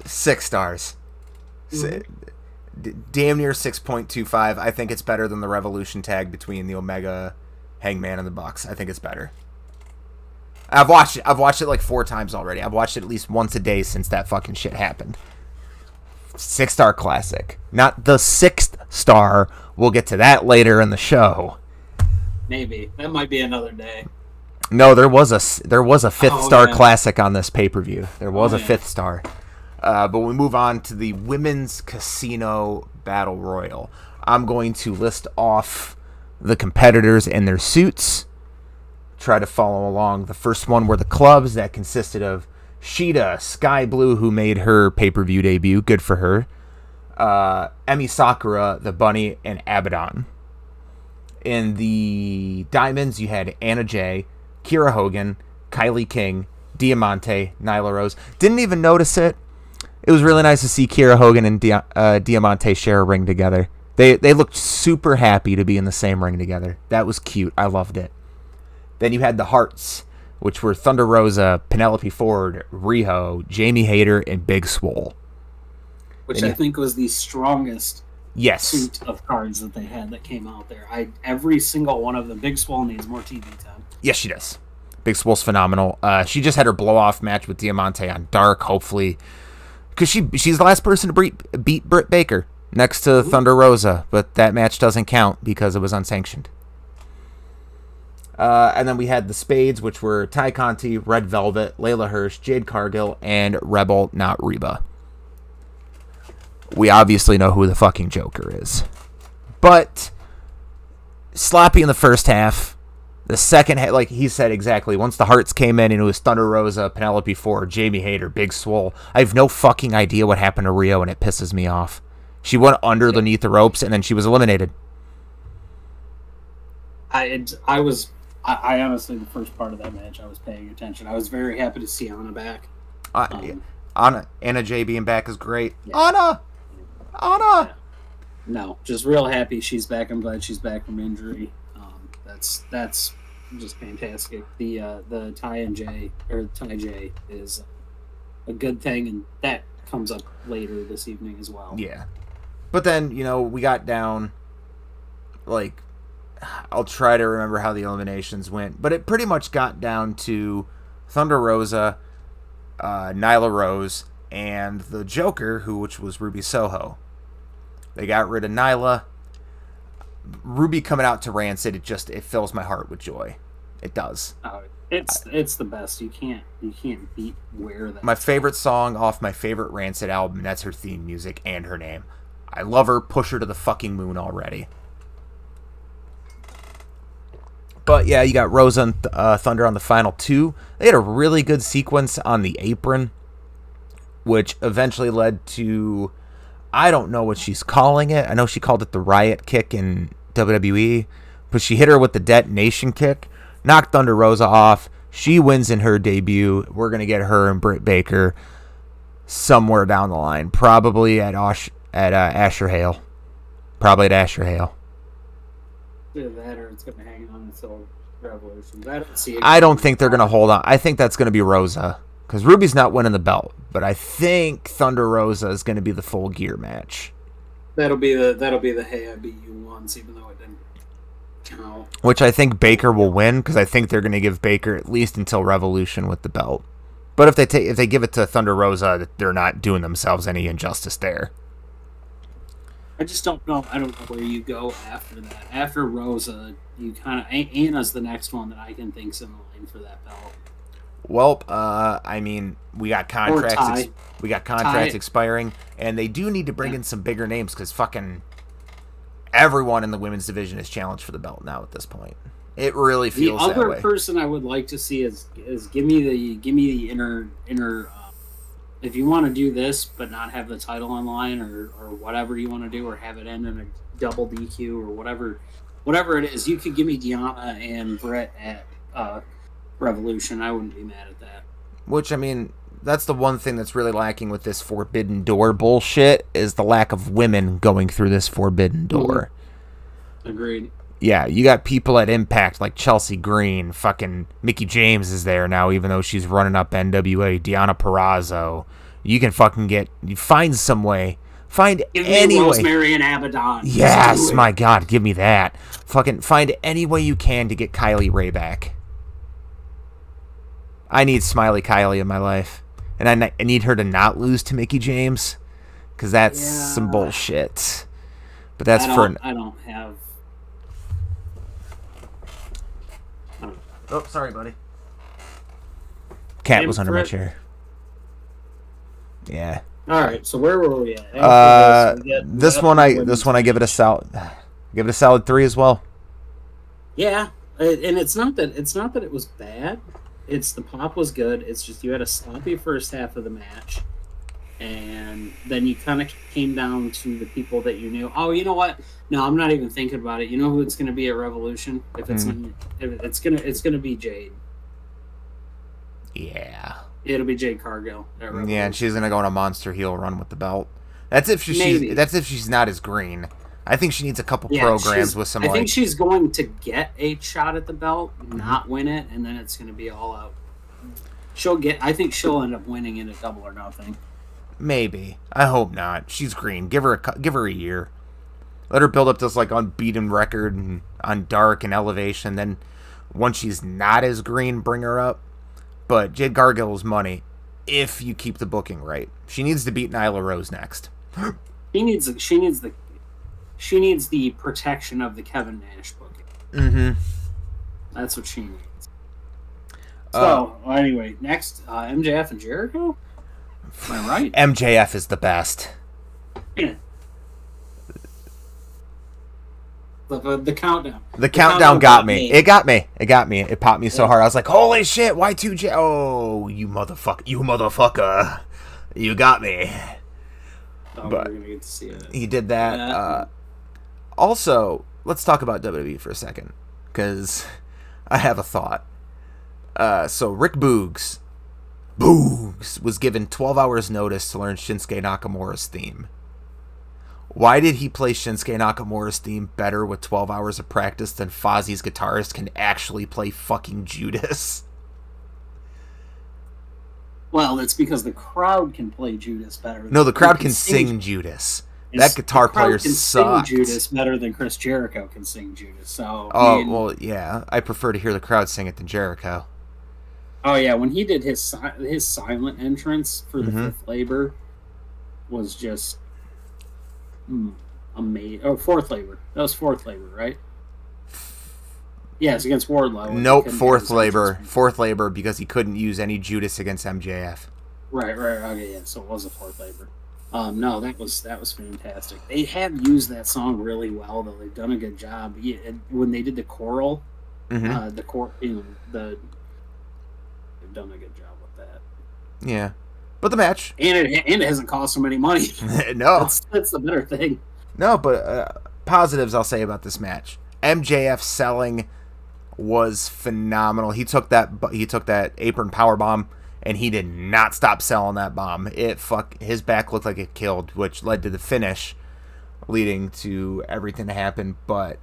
6 stars. Mm-hmm. damn near 6.25. I think it's better than the Revolution tag between the Omega, Hangman, and the Bucks. I think it's better. I've watched it like 4 times already. I've watched it at least once a day since that fucking shit happened. 6-star classic. Not the 6th star. We'll get to that later in the show. Maybe. That might be another day. No, there was a 5th star classic on this pay-per-view. There was a 5th star. But we move on to the Women's Casino Battle Royal. I'm going to list off the competitors and their suits. Try to follow along. The first one were the clubs that consisted of Shida, Sky Blue, who made her pay-per-view debut. Good for her. Emi Sakura, the Bunny, and Abaddon. In the Diamonds, you had Anna Jay, Kiera Hogan, Kylie King, Diamante, Nyla Rose. Didn't even notice it. It was really nice to see Kiera Hogan and Diamante share a ring together. They looked super happy to be in the same ring together. That was cute. I loved it. Then you had the Hearts, which were Thunder Rosa, Penelope Ford, Riho, Jamie Hayter, and Big Swole. Which I think was the strongest suit of cards that they had that came out there. Every single one of them. Big Swole needs more TV time. Yes, she does. Big Swole's phenomenal. She just had her blow-off match with Diamante on Dark, hopefully. Because she's the last person to beat Britt Baker next to Thunder Rosa. But that match doesn't count because it was unsanctioned. And then we had the Spades, which were Ty Conti, Red Velvet, Layla Hirsch, Jade Cargill, and Rebel Not Reba. We obviously know who the fucking Joker is. But sloppy in the first half. The second half, like he said exactly, once the Hearts came in and it was Thunder Rosa, Penelope Ford, Jamie Hayter, Big Swole, I have no fucking idea what happened to Rio, and it pisses me off. She went underneath the ropes, and then she was eliminated. I honestly, the first part of that match, I was paying attention. I was very happy to see Anna back. Anna Jay being back is great. Yeah. Anna! Yeah. No, just real happy she's back. I'm glad she's back from injury. That's just fantastic. The Ty J is a good thing, and that comes up later this evening as well. Yeah. But then, we got down, like, I'll try to remember how the eliminations went, but it pretty much got down to Thunder Rosa, Nyla Rose, and the Joker, which was Ruby Soho. They got rid of Nyla. Ruby coming out to Rancid, it fills my heart with joy. It does. Oh, it's the best. You can't beat where that. My favorite song off my favorite Rancid album, that's her theme music and her name. I love her. Push her to the fucking moon already. But yeah, you got Rosa and Thunder on the final 2. They had a really good sequence on the apron, which eventually led to, I don't know what she's calling it. I know she called it the Riot Kick in WWE, but she hit her with the Detonation Kick, knocked Thunder Rosa off. She wins in her debut. We're going to get her and Britt Baker somewhere down the line, probably at Asher Hale. Probably at Asher Hale. Either that or it's going to hang on until Revolution. I don't think they're going to hold on. I think that's going to be Rosa, because Ruby's not winning the belt, but I think Thunder Rosa is going to be the full gear match. That'll be the hey, I beat you once, even though it didn't count. Which I think Baker will win, because I think they're going to give Baker at least until Revolution with the belt. But if they give it to Thunder Rosa, they're not doing themselves any injustice there. I just don't know. I don't know where you go after that. After Rosa, you kind of Anna's the next one that I can think's in the line for that belt. Well, I mean, we got contracts. We got contracts expiring, and they do need to bring in some bigger names because fucking everyone in the women's division is challenged for the belt now at this point. It really feels that way. The other person I would like to see is give me the inner. If you want to do this but not have the title on line or whatever you want to do, or have it end in a double DQ or whatever it is, you could give me Deonna and Brit at Revolution. I wouldn't be mad at that. Which, I mean, that's the one thing that's really lacking with this Forbidden Door bullshit, is the lack of women going through this Forbidden Door. Agreed. Yeah, you got people at Impact like Chelsea Green, fucking Mickie James is there now, even though she's running up NWA, Deonna Purrazzo. You can fucking you find some way, Find Give any me way. Rosemary and Abaddon. Yes, my God, give me that. Fucking find any way you can to get Kylie Ray back. I need Smiley Kylie in my life. And I need her to not lose to Mickie James. Because that's some bullshit. But that's I don't have... Oh, sorry, buddy. Cat was under my chair. Yeah. All right, so where were we at? This one I give it a solid. Give it a solid 3 as well. Yeah, and it's not that it was bad. It's the pop was good. It's just you had a sloppy first half of the match, and then you kind of came down to the people that you knew. Oh, you know what? No, I'm not even thinking about it. You know who it's going to be at Revolution? If it's gonna be Jade. Yeah. It'll be Jade Cargill. Yeah, and she's gonna go on a monster heel run with the belt. That's if she's not as green. I think she needs a couple programs with some. I think she's going to get a shot at the belt, not win it, and then it's going to be all out. I think she'll end up winning in a Double or Nothing. Maybe. I hope not. She's green. Give her a year. Let her build up this like unbeaten record and on Dark and Elevation. Then once she's not as green, bring her up. But Jade Cargill's money if you keep the booking right. She needs to beat Nyla Rose next. She needs the protection of the Kevin Nash booking. Mm-hmm. That's what she needs. So, anyway, next, MJF and Jericho? Am I right? MJF is the best. Yeah. The countdown. The countdown got me. It got me. It popped me so hard. I was like, holy shit, Y2J. Oh, you motherfucker. You got me. Oh, but we're gonna get to see it. He did that. Also, let's talk about WWE for a second, because I have a thought. So Rick Boogs was given 12 hours notice to learn Shinsuke Nakamura's theme. Why did he play Shinsuke Nakamura's theme better with 12 hours of practice than Fozzie's guitarist can actually play fucking Judas? Well, it's because the crowd can play Judas better. No, the crowd can sing Judas. That guitar player sucks. Sing Judas better than Chris Jericho can sing Judas. So well, yeah, I prefer to hear the crowd sing it than Jericho. Oh yeah, when he did his silent entrance for the Fifth Labor was just amazing. Oh, Fourth Labor. That was Fourth Labor, right? Yeah, it's against Wardlow. Nope, Fourth Labor. Fourth Labor because he couldn't use any Judas against MJF. Right. Okay, yeah. So it was a Fourth Labor. No, that was fantastic. They have used that song really well, though. They've done a good job. Yeah, when they did the choral, they've done a good job with that. Yeah, but the match and it hasn't cost them any money. No, that's the better thing. No, but positives I'll say about this match. MJF selling was phenomenal. He took that apron power bomb. And he did not stop selling that bomb. His back looked like it killed, which led to the finish, leading to everything to happen. But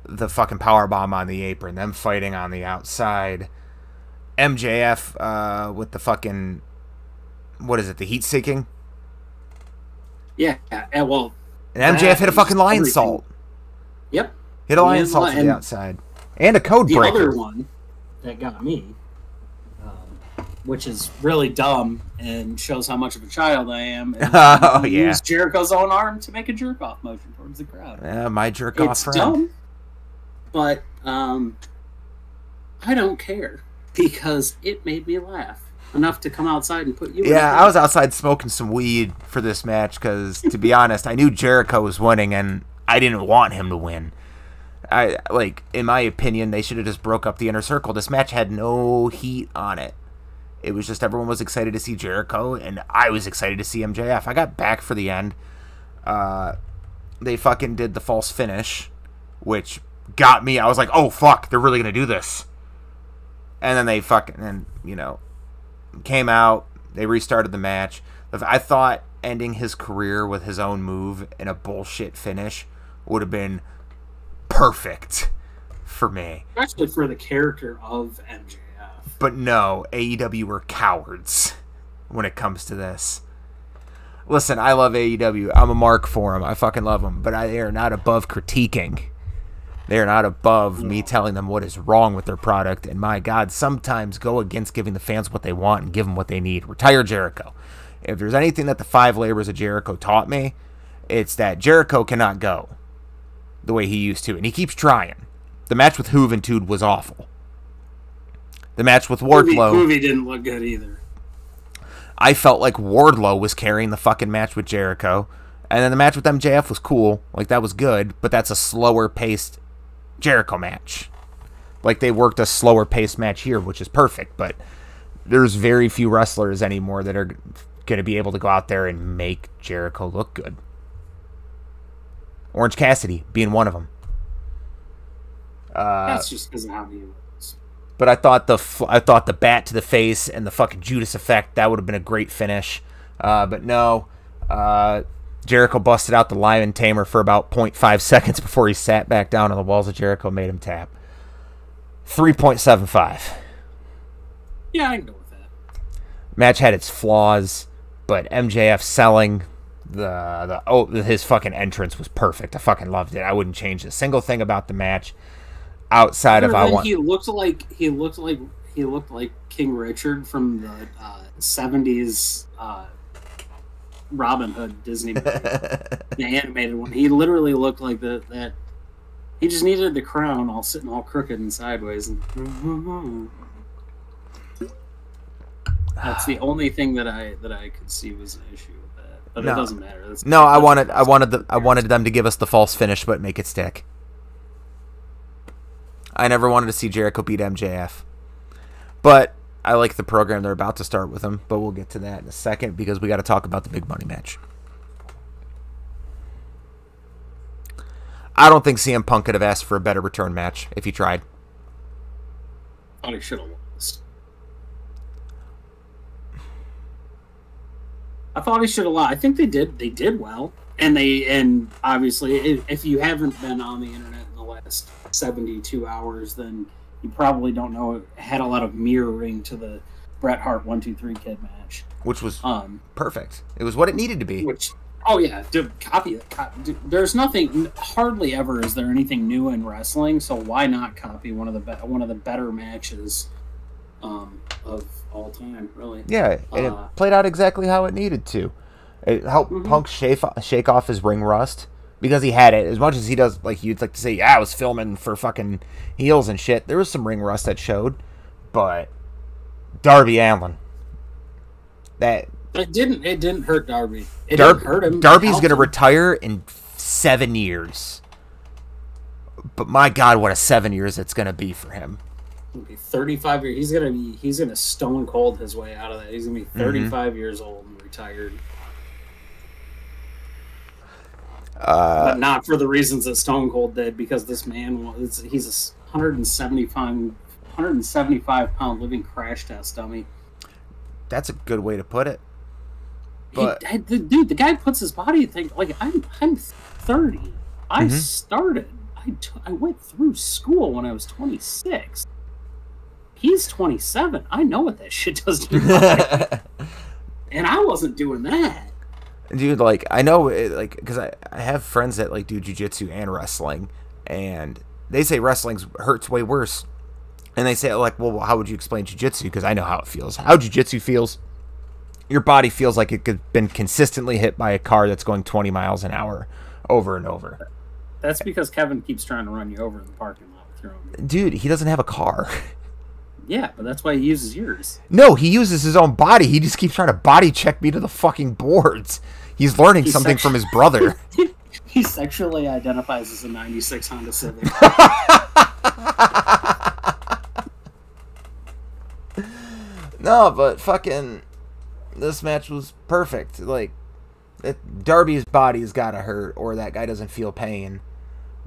the fucking power bomb on the apron, them fighting on the outside, MJF with the fucking, what is it? The heat seeking. Yeah. Well. And MJF hit a fucking lion salt. Yep. Hit a lion salt from the outside, and a code breaker. The other one that got me. Which is really dumb and shows how much of a child I am. And use Jericho's own arm to make a jerk-off motion towards the crowd. Yeah, my jerk-off friend. It's dumb, but I don't care because it made me laugh enough to come outside and put you. Yeah, I was outside smoking some weed for this match because, to be honest, I knew Jericho was winning and I didn't want him to win. In my opinion, they should have just broke up the Inner Circle. This match had no heat on it. It was just everyone was excited to see Jericho, and I was excited to see MJF. I got back for the end. They fucking did the false finish, which got me. I was like, oh, fuck, they're really going to do this. And then they came out. They restarted the match. I thought ending his career with his own move in a bullshit finish would have been perfect for me. Especially for the character of MJF. But no, AEW were cowards when it comes to this. Listen, I love AEW. I'm a mark for them. I fucking love them. But they are not above critiquing. They are not above me telling them what is wrong with their product. And my God, sometimes go against giving the fans what they want and give them what they need. Retire Jericho. If there's anything that the 5 labors of Jericho taught me, it's that Jericho cannot go the way he used to. And he keeps trying. The match with Juventud was awful. The match with Wardlow... Movie didn't look good either. I felt like Wardlow was carrying the fucking match with Jericho. And then the match with MJF was cool. Like, that was good. But that's a slower-paced Jericho match. Like, they worked a slower-paced match here, which is perfect. But there's very few wrestlers anymore that are going to be able to go out there and make Jericho look good. Orange Cassidy being one of them. That's just because of how he was. But I thought the bat to the face and the fucking Judas effect, that would have been a great finish. But no, Jericho busted out the Lion Tamer for about 0.5 seconds before he sat back down on the walls of Jericho, made him tap. 3.75. Yeah, I can go with that. Match had its flaws, but MJF selling his fucking entrance was perfect. I fucking loved it. I wouldn't change a single thing about the match. Outside of he looked like King Richard from the 70s Robin Hood Disney movie, the animated one. He literally looked like that. He just needed the crown, all sitting all crooked and sideways. And that's the only thing that I could see was an issue with that. But it doesn't matter. I wanted them to give us the false finish, but make it stick. I never wanted to see Jericho beat MJF. But I like the program they're about to start with him. But we'll get to that in a second because we got to talk about the big money match. I don't think CM Punk could have asked for a better return match if he tried. I thought he should have lost. I think they did. They did well. And obviously, if you haven't been on the internet in the last 72 hours, then you probably don't know it had a lot of mirroring to the Bret Hart 1-2-3 Kid match, which was perfect. It was what it needed to be. Copy it. There's nothing. Hardly ever is there anything new in wrestling, so why not copy one of the better matches of all time? Really. Yeah, it played out exactly how it needed to. It helped Punk shake off his ring rust. Because he had it, as much as he does, like you'd like to say, yeah, I was filming for fucking heels and shit. There was some ring rust that showed, but Darby Allin, it didn't hurt Darby. It didn't hurt him. Darby's gonna retire in 7 years, but my God, what a 7 years it's gonna be for him. He'll be 35 years. He's gonna stone cold his way out of that. He's gonna be 35 years old and retired. But not for the reasons that Stone Cold did, because this man he's a 175 pound living crash test dummy. That's a good way to put it. But the guy puts his body thing like I'm 30. I started. I went through school when I was 26. He's 27. I know what that shit does to your body. And I wasn't doing that. Dude, like, I know, like, because I have friends that, like, do jiu-jitsu and wrestling, and they say wrestling hurts way worse. And they say, like, well, how would you explain jiu-jitsu? Because I know how it feels. How jiu-jitsu feels, your body feels like it's been consistently hit by a car that's going 20 miles an hour over and over. That's because Kevin keeps trying to run you over in the parking lot with your own. Dude, he doesn't have a car. Yeah, but that's why he uses yours. No, he uses his own body. He just keeps trying to body check me to the fucking boards. He's learning something from his brother. He sexually identifies as a 96 Honda Civic. No, but fucking this match was perfect. Like, Darby's body's gotta hurt or that guy doesn't feel pain.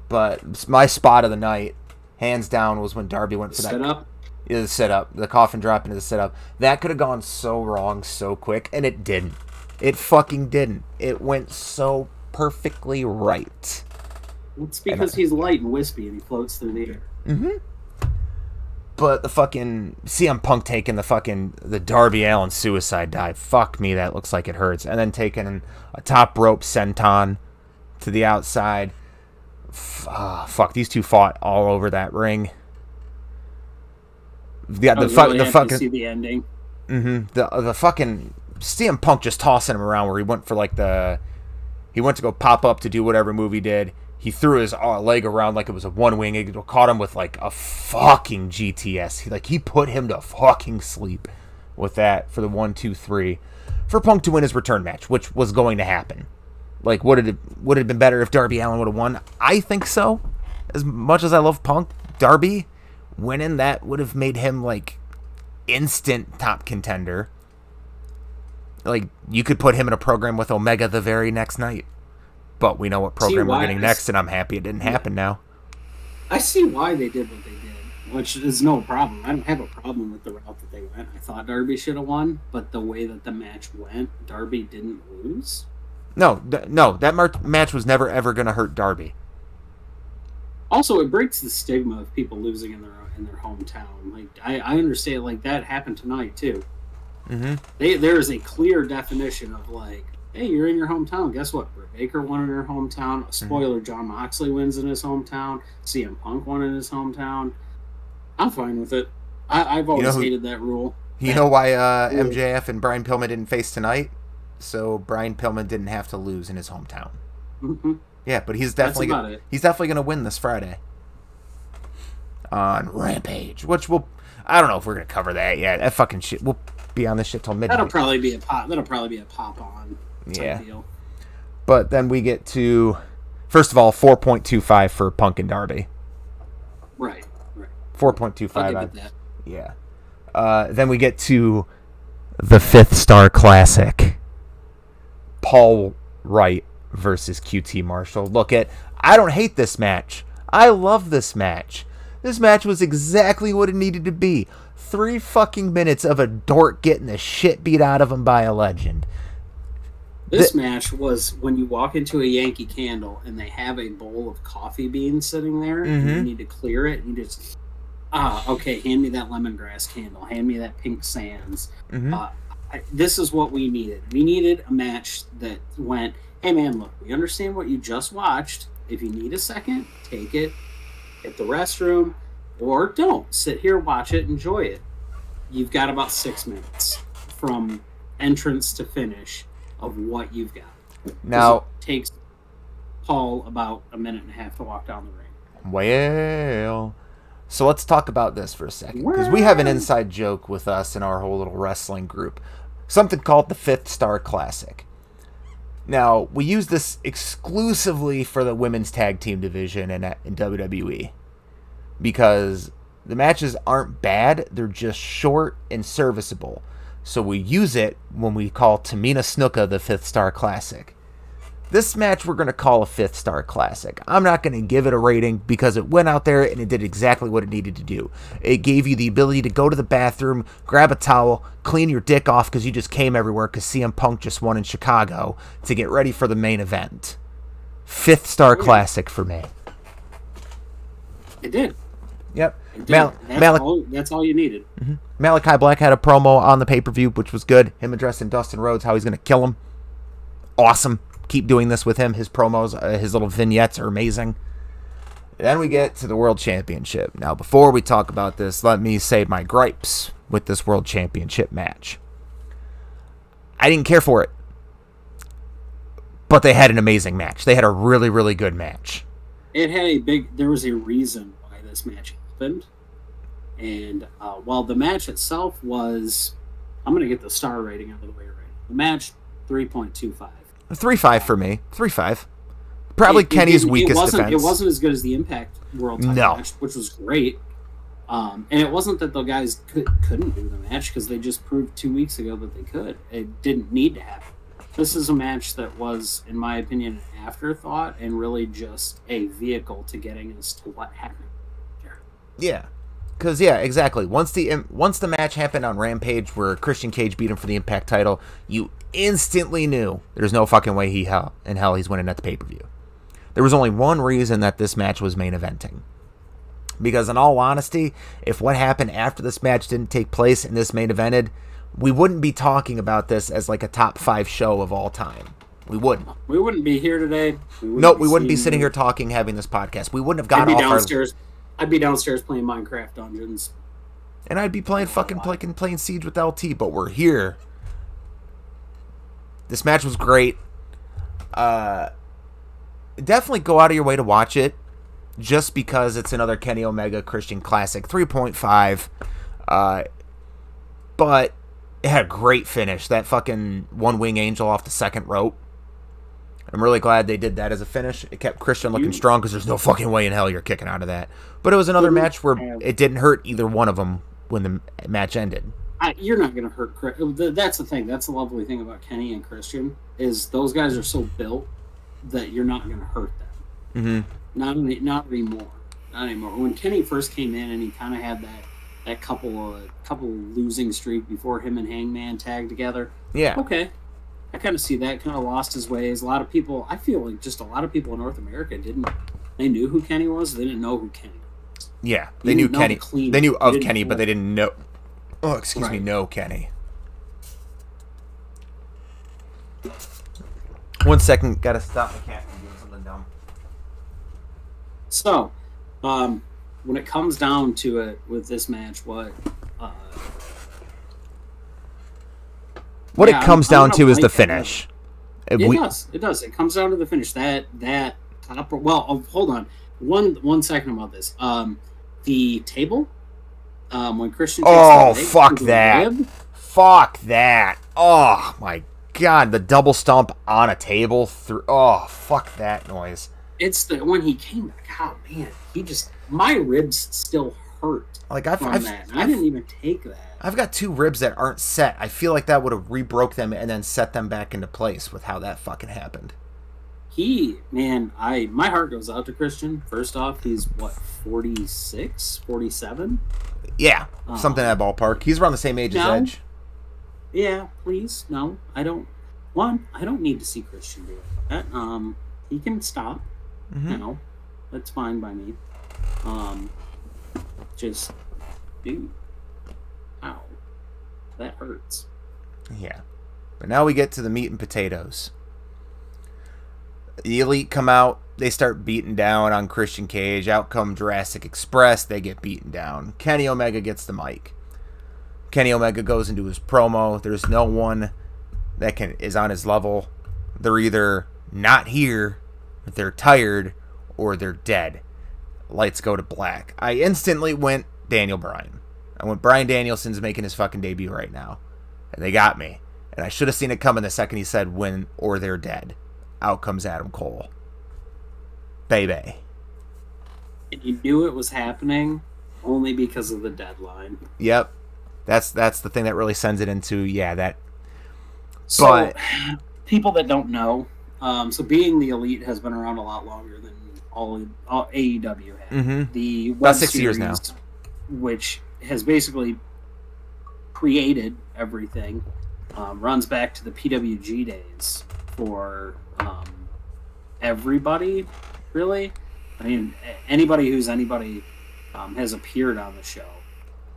But my spot of the night, hands down, was when Darby went for that. Sit-up? Yeah, the sit-up. The coffin drop into the sit-up. That could have gone so wrong so quick, and it didn't. It fucking didn't. It went so perfectly right. It's because he's light and wispy and he floats through the air. But the fucking CM Punk taking the Darby Allin suicide dive. Fuck me, that looks like it hurts. And then taking a top rope senton to the outside. Fuck, these two fought all over that ring. Yeah, the fucking to see the ending. The fucking CM Punk just tossing him around where he went for he went to go pop up to do whatever move he did. He threw his leg around like it was a one wing. It caught him with like a fucking GTS. He put him to fucking sleep with that for the 1, 2, 3 for Punk to win his return match, which was going to happen. Would it have been better if Darby Allin would have won? I think so. As much as I love Punk, Darby winning that would have made him instant top contender. You could put him in a program with Omega the very next night. But we know what program we're getting next, and I'm happy it didn't happen now. I see why they did what they did, which is no problem. I don't have a problem with the route that they went. I thought Darby should have won, but the way that the match went, Darby didn't lose. No, that match was never, ever going to hurt Darby. Also, it breaks the stigma of people losing in their hometown. I understand, that happened tonight, too. Mm-hmm. There is a clear definition of, hey, you're in your hometown. Guess what? Britt Baker won in her hometown. Spoiler, Jon Moxley wins in his hometown. CM Punk won in his hometown. I'm fine with it. I've always hated that rule. You know why MJF and Brian Pillman didn't face tonight? So Brian Pillman didn't have to lose in his hometown. Mm-hmm. Yeah, but he's definitely going to win this Friday on Rampage, which I don't know if we're going to cover that yet. That fucking shit. We'll be on this shit till midnight. That'll probably be a pop on. Yeah. Deal. But then we get to, first of all, 4.25 for Punk and Darby. Right. 4.25. I'll give it that. Yeah. Then we get to the 5th Star Classic. Paul Wright versus QT Marshall. I don't hate this match. I love this match. This match was exactly what it needed to be. 3 fucking minutes of a dork getting the shit beat out of him by a legend. This match was when you walk into a Yankee Candle and they have a bowl of coffee beans sitting there and you need to clear it. And you just, okay, hand me that lemongrass candle. Hand me that pink sands. This is what we needed. We needed a match that went, hey man, look, we understand what you just watched. If you need a second, take it, hit the restroom, or don't. Sit here, watch it, enjoy it. You've got about 6 minutes from entrance to finish of what you've got. Now, it takes Paul about a minute and a half to walk down the ring. Well, so let's talk about this for a second, because we have an inside joke with us in our whole little wrestling group. Something called the 5th Star Classic. Now, we use this exclusively for the women's tag team division in WWE. Because the matches aren't bad, they're just short and serviceable. So we use it when we call Tamina Snuka the 5th Star Classic. This match we're going to call a 5th Star Classic. I'm not going to give it a rating because it went out there and it did exactly what it needed to do. It gave you the ability to go to the bathroom, grab a towel, clean your dick off because you just came everywhere because CM Punk just won in Chicago to get ready for the main event. 5th Star Classic for me. It did. Yep. That's all you needed. Malachi Black had a promo on the pay-per-view, which was good. Him addressing Dustin Rhodes, how he's going to kill him. Awesome. Keep doing this with him. His promos, his little vignettes are amazing. Then we get to the World Championship. Now, before we talk about this, let me say my gripes with this World Championship match. I didn't care for it. But they had an amazing match. They had a really, really good match. There was a reason why this match happened. And while the match itself was, I'm going to get the star rating out of the way right now. The match, 3.25. 3.5 for me. 3.5. Probably Kenny's weakest defense. It wasn't as good as the Impact World title match, which was great. And it wasn't that the guys couldn't do the match, because they just proved 2 weeks ago that they could. It didn't need to happen. This is a match that was, in my opinion, an afterthought and really just a vehicle to getting us to what happened here. Yeah. Because, yeah, exactly. Once the match happened on Rampage where Christian Cage beat him for the Impact title, you instantly knew there's no fucking way in hell he's winning at the pay-per-view. There was only one reason that this match was main eventing. Because in all honesty, if what happened after this match didn't take place and this main evented, we wouldn't be talking about this as like a top 5 show of all time. We wouldn't. We wouldn't be here today. We wouldn't be sitting here talking, having this podcast. We wouldn't have gotten off downstairs. I'd be downstairs playing Minecraft Dungeons. And I'd be playing playing Siege with LT, but we're here. This match was great. Definitely go out of your way to watch it, just because it's another Kenny Omega Christian classic. 3.5. But it had a great finish. That fucking one wing angel off the second rope. I'm really glad they did that as a finish. It kept Christian looking strong because there's no fucking way in hell you're kicking out of that. But it was another match where it didn't hurt either one of them when the match ended. You're not going to hurt Christian. That's the thing. That's the lovely thing about Kenny and Christian is those guys are so built that you're not going to hurt them. Mm-hmm. Not anymore. Not anymore. When Kenny first came in and he kind of had that couple losing streak before him and Hangman tagged together. Yeah. Okay. I kind of see that. Kind of lost his ways. A lot of people, I feel like just a lot of people in North America they knew who Kenny was. They didn't know who Kenny was. Yeah. They knew Kenny. They knew of Kenny, but they didn't know. Oh, excuse me. No Kenny. 1 second. Gotta stop the cat from doing something dumb. So, when it comes down to it with this match, what it comes down to is the finish. It does. It comes down to the finish. That top. Well, hold on. One second about this. The table. When Christian. Fuck that! Fuck that! Oh my god! The double stomp on a table through. Oh, fuck that noise. It's when he came back. Oh man, my ribs still hurt. Like I didn't even take that. I've got 2 ribs that aren't set. I feel like that would have rebroke them and then set them back into place with how that fucking happened. My heart goes out to Christian. First off, he's 46, 47? Yeah, something in that ballpark. He's around the same age as Edge. Yeah, please. No, I don't. I don't need to see Christian do it. He can stop. Mm-hmm. That's fine by me. Just, dude. Ow. That hurts. Yeah. But now we get to the meat and potatoes. The Elite come out. They start beating down on Christian Cage. Out come Jurassic Express. They get beaten down. Kenny Omega gets the mic. Kenny Omega goes into his promo. There's no one that is on his level. They're either not here, they're tired, or they're dead. Lights go to black. I instantly went Daniel Bryan. I went Bryan Danielson's making his fucking debut right now. And they got me. And I should have seen it coming the second he said win or they're dead. Out comes Adam Cole. Baby. And you knew it was happening only because of the deadline. Yep. That's the thing that really sends it into, that. So, but people that don't know, so being the Elite has been around a lot longer than all AEW had. Mm-hmm. The web about 6 series, years now. Which has basically created everything, runs back to the PWG days for everybody, really. I mean, anybody who's anybody has appeared on the show.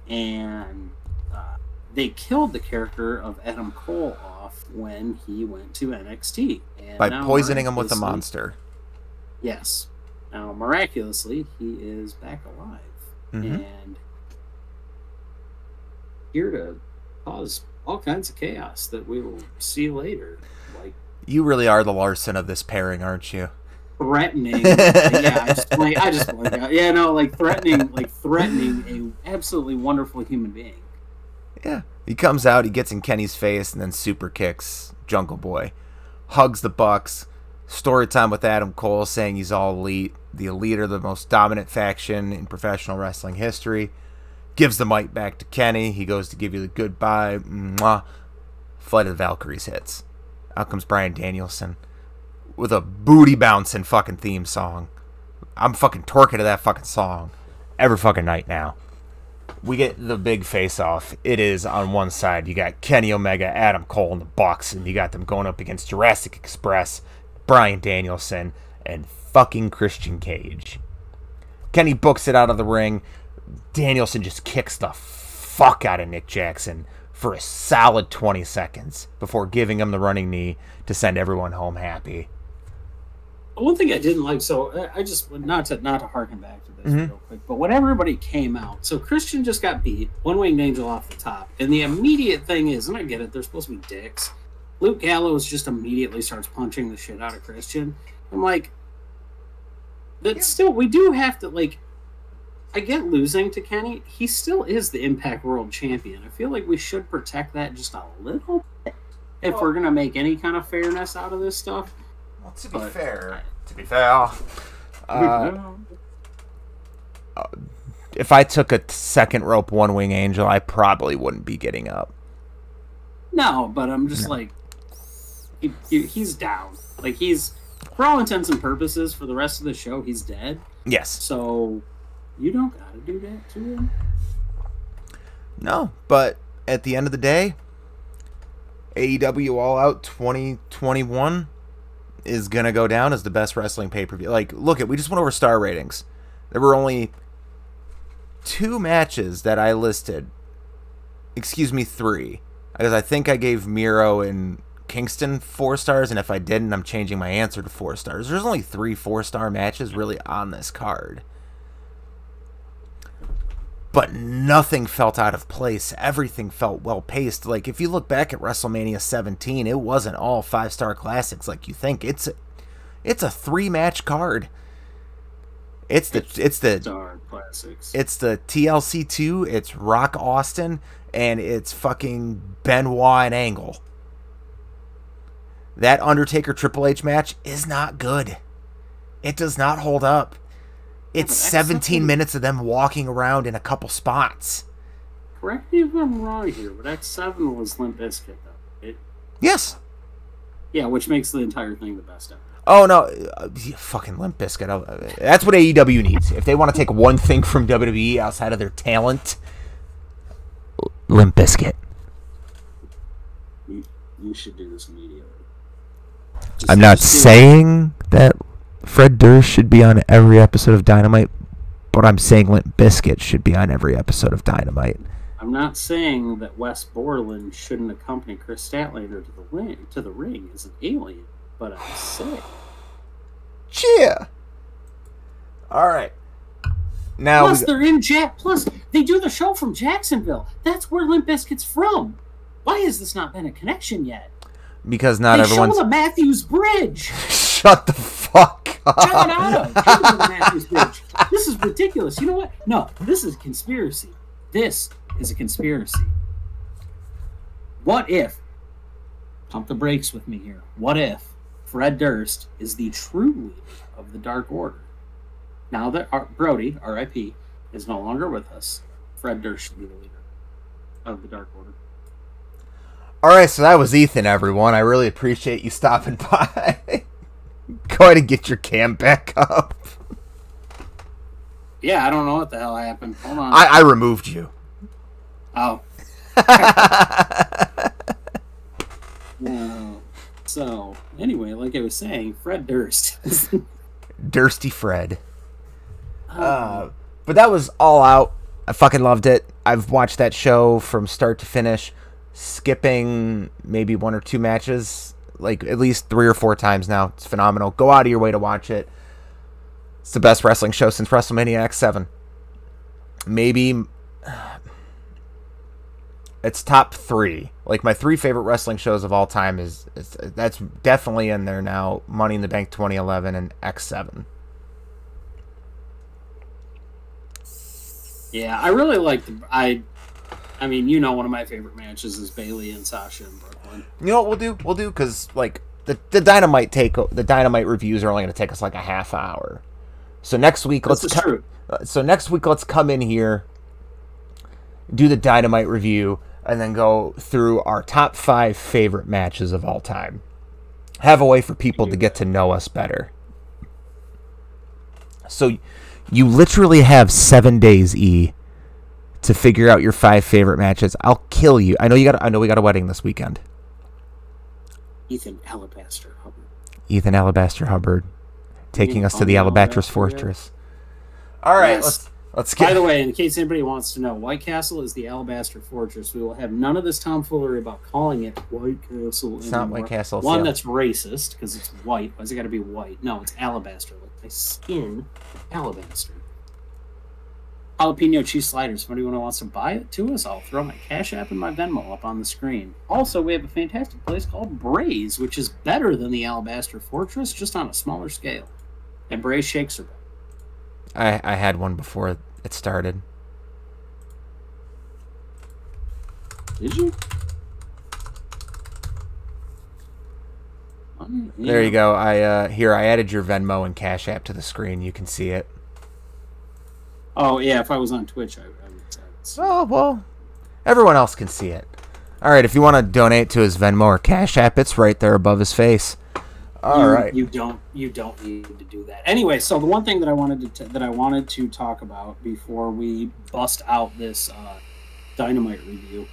And they killed the character of Adam Cole off when he went to NXT. And by poisoning him with a monster. Yes. Now, miraculously, he is back alive. Mm-hmm. And here to cause all kinds of chaos that we will see later. Like, you really are the Larson of this pairing, aren't you? Threatening. I just blank out. Yeah, no, threatening a absolutely wonderful human being. Yeah. He comes out, he gets in Kenny's face, and then super kicks Jungle Boy. Hugs the Bucks. Story time with Adam Cole saying he's all elite. The Elite are the most dominant faction in professional wrestling history. Gives the mic back to Kenny. He goes to give you the goodbye. Mwah. Flight of the Valkyries hits. Out comes Bryan Danielson with a booty bouncing fucking theme song. I'm fucking twerking to that fucking song every fucking night now. We get the big face-off. It is on one side. You got Kenny Omega, Adam Cole, and the Bucks, and you got them going up against Jurassic Express, Bryan Danielson, and fucking Christian Cage. Kenny books it out of the ring. Danielson just kicks the fuck out of Nick Jackson for a solid 20 seconds before giving him the running knee to send everyone home happy. One thing I didn't like, so I just, not to harken back to this real quick, but when everybody came out, so Christian just got beat, one-winged angel off the top, and the immediate thing is, and I get it, they're supposed to be dicks, Luke Gallows just immediately starts punching the shit out of Christian. I'm like, but still, we do have to, like, I get losing to Kenny. He still is the Impact World Champion. I feel like we should protect that just a little bit if we're going to make any kind of fairness out of this stuff. Well, to be fair, if I took a second rope one-wing angel, I probably wouldn't be getting up. No, but I'm just like, he's down. Like, he's, for all intents and purposes, for the rest of the show, he's dead. Yes. So, you don't gotta do that to him. No, but at the end of the day, AEW All Out 2021 is gonna go down as the best wrestling pay-per-view. Like, look we just went over star ratings. There were only 2 matches that I listed. Excuse me, 3. Because I think I gave Miro and Kingston 4 stars, and if I didn't, I'm changing my answer to 4 stars. There's only 3 4-star matches really on this card. But nothing felt out of place. Everything felt well-paced. Like, if you look back at WrestleMania 17, it wasn't all 5-star classics like you think. It's a 3-match card. It's the star classics. It's the TLC 2, it's Rock Austin, and it's fucking Benoit and Angle. That Undertaker Triple H match is not good. It does not hold up. It's 17 minutes of them walking around in a couple spots. Correct me if I'm wrong here, but X7 was Limp Bizkit, though. Yes. Yeah, which makes the entire thing the best ever. Oh, no. Fucking Limp Bizkit. That's what AEW needs. If they want to take one thing from WWE outside of their talent, Limp Bizkit. You should do this immediately. I'm not saying that Fred Durst should be on every episode of Dynamite, but I'm saying Limp Bizkit should be on every episode of Dynamite. I'm not saying that Wes Borland shouldn't accompany Chris Statlander to the ring as an alien, but I'm saying. Yeah. All right. Now plus, they're in Plus, they do the show from Jacksonville. That's where Limp Bizkit's from. Why has this not been a connection yet? Because not everyone's. Show the Matthews Bridge. Shut the fuck up. John Otto. Take the Matthews Bridge. This is ridiculous. You know what? No, this is a conspiracy. This is a conspiracy. What if? Pump the brakes with me here. What if Fred Durst is the true leader of the Dark Order? Now that Brody, R.I.P., is no longer with us, Fred Durst should be the leader of the Dark Order. All right, so that was Ethan, everyone. I really appreciate you stopping by. Go ahead and get your cam back up. Yeah, I don't know what the hell happened. Hold on. I removed you. Oh. No. So, anyway, like I was saying, Fred Durst. Dursty Fred. But that was All Out. I fucking loved it. I've watched that show from start to finish, skipping maybe 1 or 2 matches, like at least 3 or 4 times now. It's phenomenal. Go out of your way to watch it. It's the best wrestling show since WrestleMania X7. Maybe it's top 3. Like, my 3 favorite wrestling shows of all time is that's definitely in there now. Money in the Bank 2011 and X7. Yeah, I really like I mean, you know, one of my favorite matches is Bayley and Sasha in Brooklyn. You know what we'll do? Because, like, the Dynamite reviews are only going to take us like a half hour. So next week, let's come in here, do the Dynamite review, and then go through our top 5 favorite matches of all time. Have a way for people to get to know us better. So you literally have 7 days, E, to figure out your 5 favorite matches. I'll kill you. I know we got a wedding this weekend. Ethan Alabaster Hubbard taking us to the Alabaster Fortress. All right, yes. let's get. By the way, in case anybody wants to know, White Castle is the Alabaster Fortress. We will have none of this tomfoolery about calling it White Castle. It's not White Castle. One, that's racist because it's white. Why's it got to be white? No, it's alabaster. Like my skin, alabaster. Jalapeno cheese sliders. If anyone wants to buy it to us, I'll throw my Cash App and my Venmo up on the screen. Also, we have a fantastic place called Bray's, which is better than the Alabaster Fortress, just on a smaller scale. And Bray's shakes are better. I had one before it started. Did you? There you go. I added your Venmo and Cash App to the screen. You can see it. Oh, yeah, if I was on Twitch, I would. Oh, well, everyone else can see it. All right, if you want to donate to his Venmo or Cash App, it's right there above his face. All right. You don't need to do that. Anyway, so the one thing that I wanted to talk about before we bust out this Dynamite review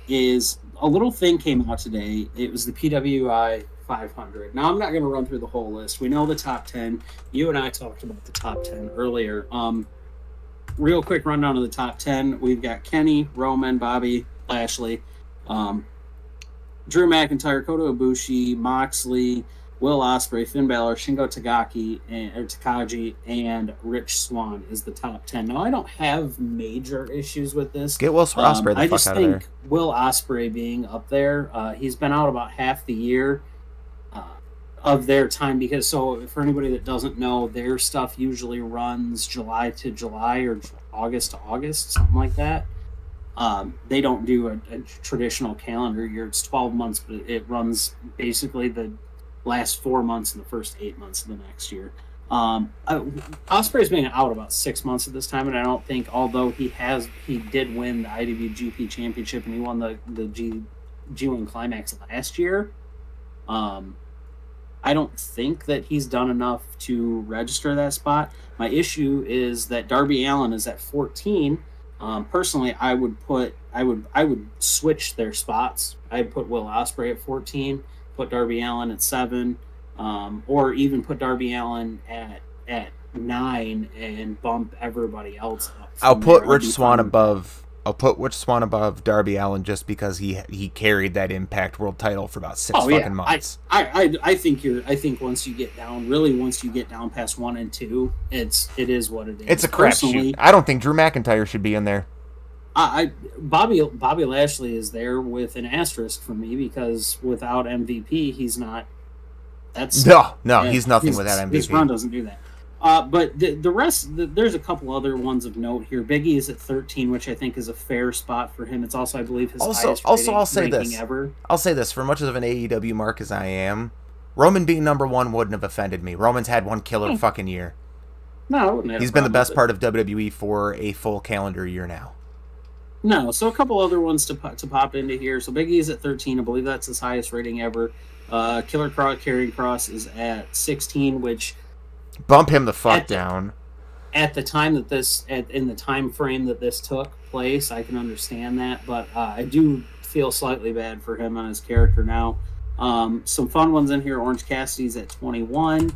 is a little thing came out today. It was the PWI 500. Now, I'm not going to run through the whole list. We know the top 10. You and I talked about the top 10 earlier. Real quick rundown of the top 10. We've got Kenny, Roman, Bobby Lashley, Drew McIntyre, Kota Ibushi, Moxley, Will Ospreay, Finn Balor, Shingo Takagi, and Rich Swann is the top 10. Now, I don't have major issues with this. Get Will Ospreay the fuck out of there. I just think Will Ospreay being up there, he's been out about half the year of their time, because so for anybody that doesn't know, their stuff usually runs July to July or August to August, something like that. They don't do a traditional calendar year. It's 12 months, but it runs basically the last 4 months and the first 8 months of the next year. Ospreay's been out about 6 months at this time, and I don't think, although he did win the IWGP Championship and he won the G1 Climax last year. I don't think that he's done enough to register that spot. My issue is that Darby Allin is at 14. Personally, I would switch their spots. I'd put Will Ospreay at 14, put Darby Allin at 7, or even put Darby Allin at 9 and bump everybody else up. I'll put Rich Swann above Darby Allin just because he carried that Impact World title for about 6 fucking months. I think once you get down past 1 and 2, it is what it is. It's a crapshoot. I don't think Drew McIntyre should be in there. Bobby Lashley is there with an asterisk for me, because without MVP, he's not. He's nothing without MVP. His run doesn't do that. But the rest, there's a couple other ones of note here. Big E is at 13, which I think is a fair spot for him. It's also, I believe, his highest ranking ever. I'll say this: for much of an AEW mark as I am, Roman being number 1 wouldn't have offended me. Roman's had one killer fucking year. No, I wouldn't have. He's been the best part of WWE for a full calendar year now. No, so a couple other ones to pop into here. So Big E is at 13. I believe that's his highest rating ever. Killer Cross, Karrion Kross is at 16, which bump him the fuck down. At the time that in the time frame that this took place, I can understand that, but I do feel slightly bad for him on his character now. Some fun ones in here. Orange Cassidy's at 21.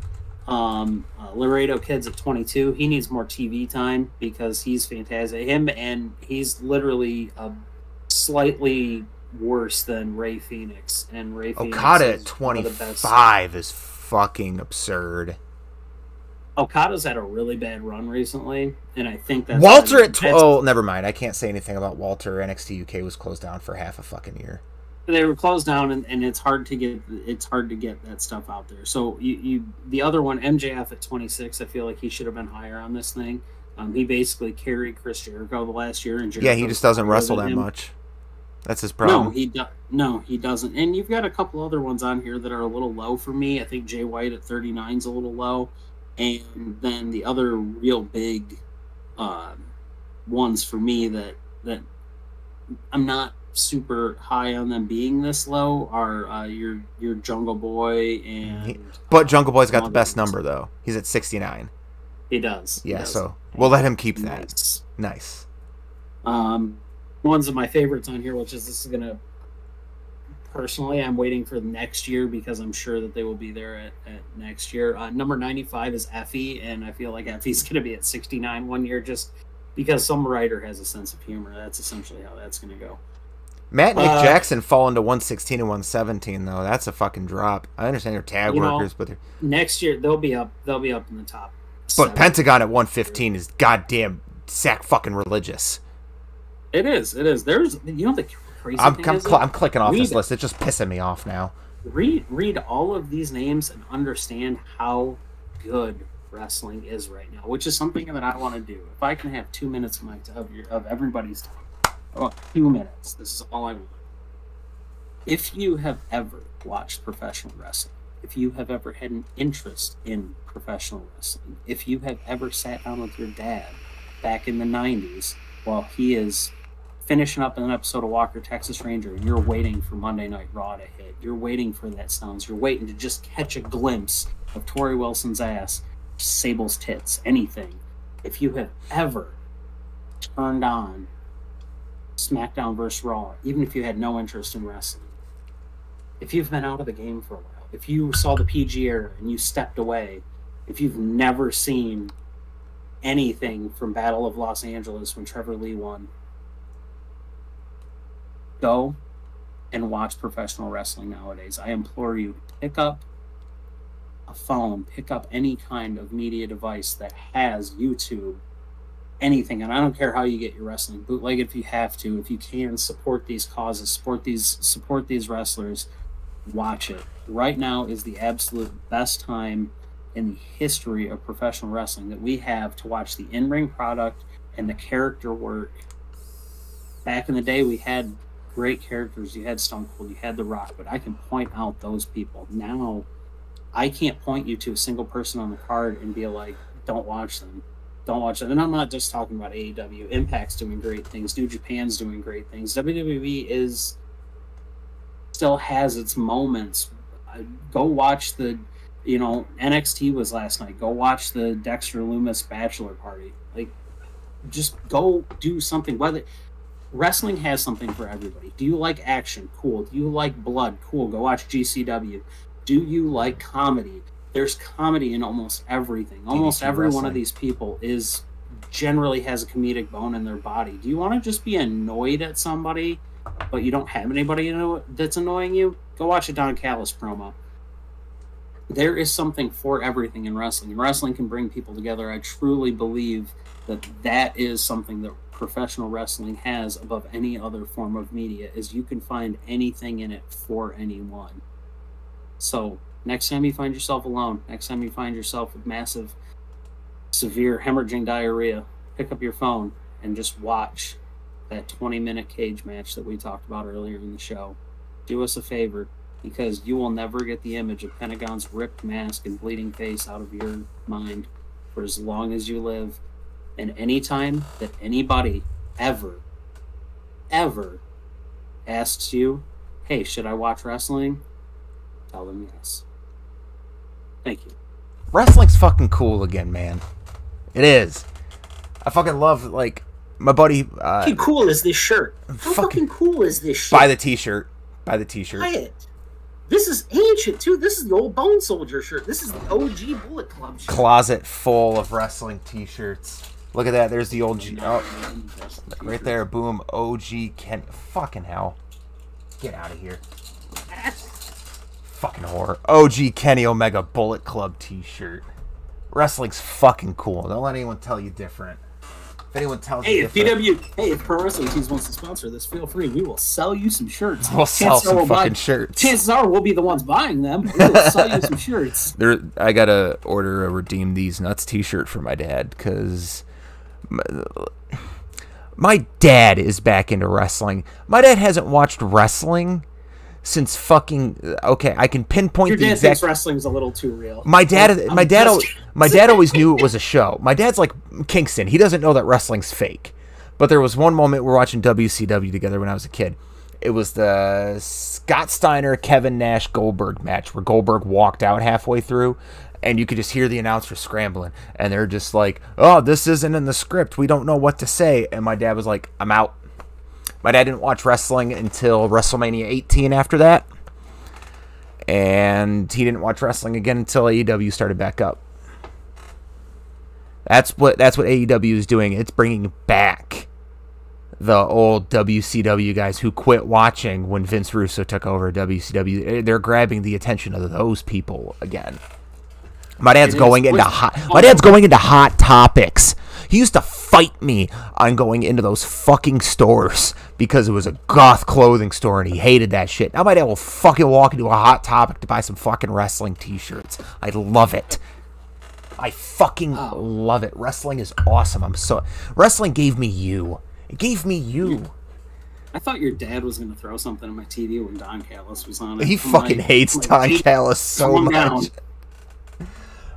Laredo Kid's at 22. He needs more TV time because he's fantastic. And he's literally slightly worse than Rey Fenix. And Rey Fenix Okada at 25 is fucking absurd. Okada's had a really bad run recently, and I think that's Walter at 12. Oh, never mind. I can't say anything about Walter. NXT UK was closed down for half a fucking year. They were closed down, and it's hard to get that stuff out there. So the other one, MJF at 26, I feel like he should have been higher on this thing. He basically carried Chris Jericho the last year, and he just doesn't wrestle that much. That's his problem. No, he doesn't. And you've got a couple other ones on here that are a little low for me. I think Jay White at 39 is a little low. And then the other real big ones for me that I'm not super high on them being this low are your Jungle Boy and. But Jungle Boy's got the best number though. He's at 69. He does. Yeah, so we'll let him keep that. Nice. Ones of my favorites on here, which is this is gonna personally, I'm waiting for next year because I'm sure that they will be there at next year. Number 95 is Effie, and I feel like Effie's going to be at 69 one year just because some writer has a sense of humor. That's essentially how that's going to go. Matt and Nick Jackson fall into 116 and 117 though. That's a fucking drop. I understand they're tag workers, but next year they'll be up in the top. But 7. Pentagon at 115 is goddamn sack fucking religious. It is. There's the crazy I'm clicking off this list. It's just pissing me off now. Read all of these names and understand how good wrestling is right now, which is something that I want to do. If I can have 2 minutes of everybody's time. 2 minutes. This is all I want. If you have ever watched professional wrestling, if you have ever had an interest in professional wrestling, if you have ever sat down with your dad back in the 90s while he is finishing up an episode of Walker, Texas Ranger, and you're waiting for Monday Night Raw to hit, you're waiting for that sounds, you're waiting to just catch a glimpse of Tori Wilson's ass, Sable's tits, anything. If you have ever turned on SmackDown vs. Raw, even if you had no interest in wrestling, if you've been out of the game for a while, if you saw the PG era and you stepped away, if you've never seen anything from Battle of Los Angeles when Trevor Lee won, go and watch professional wrestling nowadays. I implore you, pick up a phone, pick up any kind of media device that has YouTube, anything, and I don't care how you get your wrestling, bootleg if you have to, if you can, support these causes, support these wrestlers, watch it. Right now is the absolute best time in the history of professional wrestling that we have to watch the in-ring product and the character work. Back in the day, we had great characters. You had Stone Cold, you had The Rock, but I can point out those people. Now, I can't point you to a single person on the card and be like, don't watch them. Don't watch them. And I'm not just talking about AEW. Impact's doing great things. New Japan's doing great things. WWE still has its moments. Go watch NXT was last night. Go watch the Dexter Lumis Bachelor Party. Like, just go do something. Wrestling has something for everybody. Do you like action? Cool. Do you like blood? Cool. Go watch GCW. Do you like comedy? There's comedy in almost everything. Almost every one of these people generally has a comedic bone in their body. Do you want to just be annoyed at somebody, but you don't have anybody that's annoying you? Go watch a Don Callis promo. There is something for everything in wrestling. And wrestling can bring people together. I truly believe that is something that professional wrestling has above any other form of media, is you can find anything in it for anyone. So next time you find yourself alone, next time you find yourself with massive, severe hemorrhaging diarrhea, pick up your phone and just watch that 20-minute cage match that we talked about earlier in the show. Do us a favor, because you will never get the image of Pentagon's ripped mask and bleeding face out of your mind for as long as you live. And any time that anybody ever asks you, hey, should I watch wrestling? Tell them yes. Thank you. Wrestling's fucking cool again, man. It is. I fucking love, like, my buddy... How cool is this shirt? How fucking cool is this shirt? Buy the t-shirt. Buy it. This is ancient, too. This is the old Bone Soldier shirt. This is the OG Bullet Club shirt. Closet full of wrestling t-shirts. Look at that. There's the old... right there. Boom. OG Ken... Fucking hell. Get out of here. Fucking whore. OG Kenny Omega Bullet Club t-shirt. Wrestling's fucking cool. Don't let anyone tell you different. If anyone tells you different... if Pro Wrestling Tees wants to sponsor this, feel free. We will sell you some shirts. We'll sell some fucking shirts. Chances are we'll be the ones buying them. We will sell you some shirts. I gotta order a Redeem These Nuts t-shirt for my dad, because... My dad is back into wrestling. My dad hasn't watched wrestling since fucking... Okay, I can pinpoint your the dad exact... thinks wrestling's a little too real. My dad always knew it was a show. My dad's like Kingston. He doesn't know that wrestling's fake. But there was one moment we're watching WCW together when I was a kid. It was the Scott Steiner, Kevin Nash, Goldberg match where Goldberg walked out halfway through, and you could just hear the announcer scrambling, and they're just like, oh, this isn't in the script. We don't know what to say. And my dad was like, I'm out. My dad didn't watch wrestling until WrestleMania 18 after that. And he didn't watch wrestling again until AEW started back up. That's what AEW is doing. It's bringing back the old WCW guys who quit watching when Vince Russo took over WCW. They're grabbing the attention of those people again. My dad's going into hot topics. He used to fight me on going into those fucking stores because it was a goth clothing store and he hated that shit. Now my dad will fucking walk into a Hot Topic to buy some fucking wrestling t-shirts. I love it. I fucking love it. Wrestling is awesome. Wrestling gave me you. It gave me you. I thought your dad was going to throw something on my TV when Don Callis was on it. He fucking hates Don Callis so much.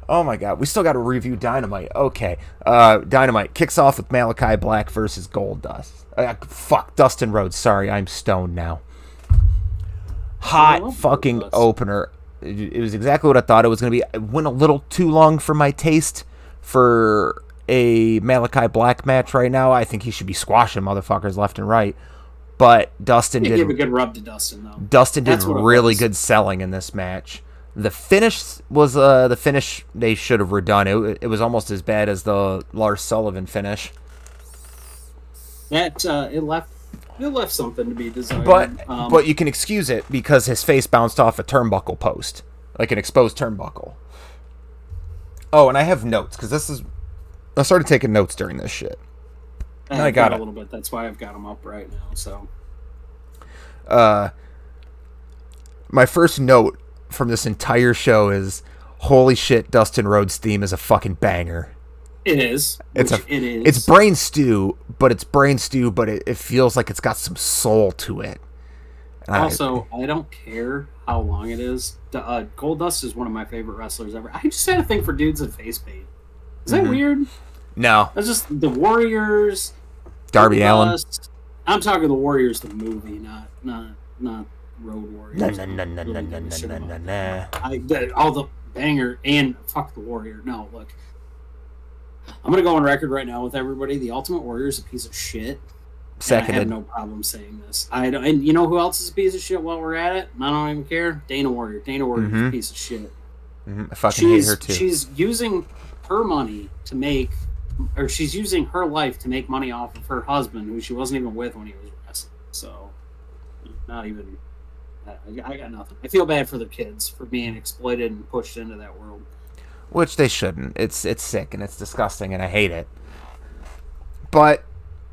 Oh my god, we still got to review Dynamite. Okay, Dynamite kicks off with Malachi Black versus Goldust. Dustin Rhodes. Sorry, I'm stoned now. Hot fucking opener. It was exactly what I thought it was going to be. It went a little too long for my taste for a Malachi Black match right now. I think he should be squashing motherfuckers left and right. But Dustin did give a good rub to Dustin though. Dustin did really good selling in this match. The finish was the finish they should have redone. It was almost as bad as the Lars Sullivan finish. That it left something to be desired. But you can excuse it because his face bounced off a turnbuckle post, like an exposed turnbuckle. Oh, and I have notes because I started taking notes during this shit. I got a little bit. That's why I've got them up right now. So, my first note from this entire show is, holy shit, Dustin Rhodes' theme is a fucking banger. It is. It is. It's brain stew, but it feels like it's got some soul to it. Also, I don't care how long it is. Goldust is one of my favorite wrestlers ever. I just had a thing for dudes in face paint. Is that weird? No. That's just the Warriors. Darby Allin. I'm talking the Warriors, the movie, not Road Warriors. Nah. All the banger and fuck the Warrior. No, look. I'm gonna go on record right now with everybody. The Ultimate Warrior is a piece of shit. Seconded. I have no problem saying this. And you know who else is a piece of shit while we're at it? I don't even care. Dana Warrior. Dana Warrior is a piece of shit. I fucking hate her too. She's using her money to make, or she's using her life to make money off of her husband, who she wasn't even with when he was wrestling. So, not even. I got nothing. I feel bad for the kids for being exploited and pushed into that world. Which they shouldn't. It's sick and it's disgusting and I hate it. But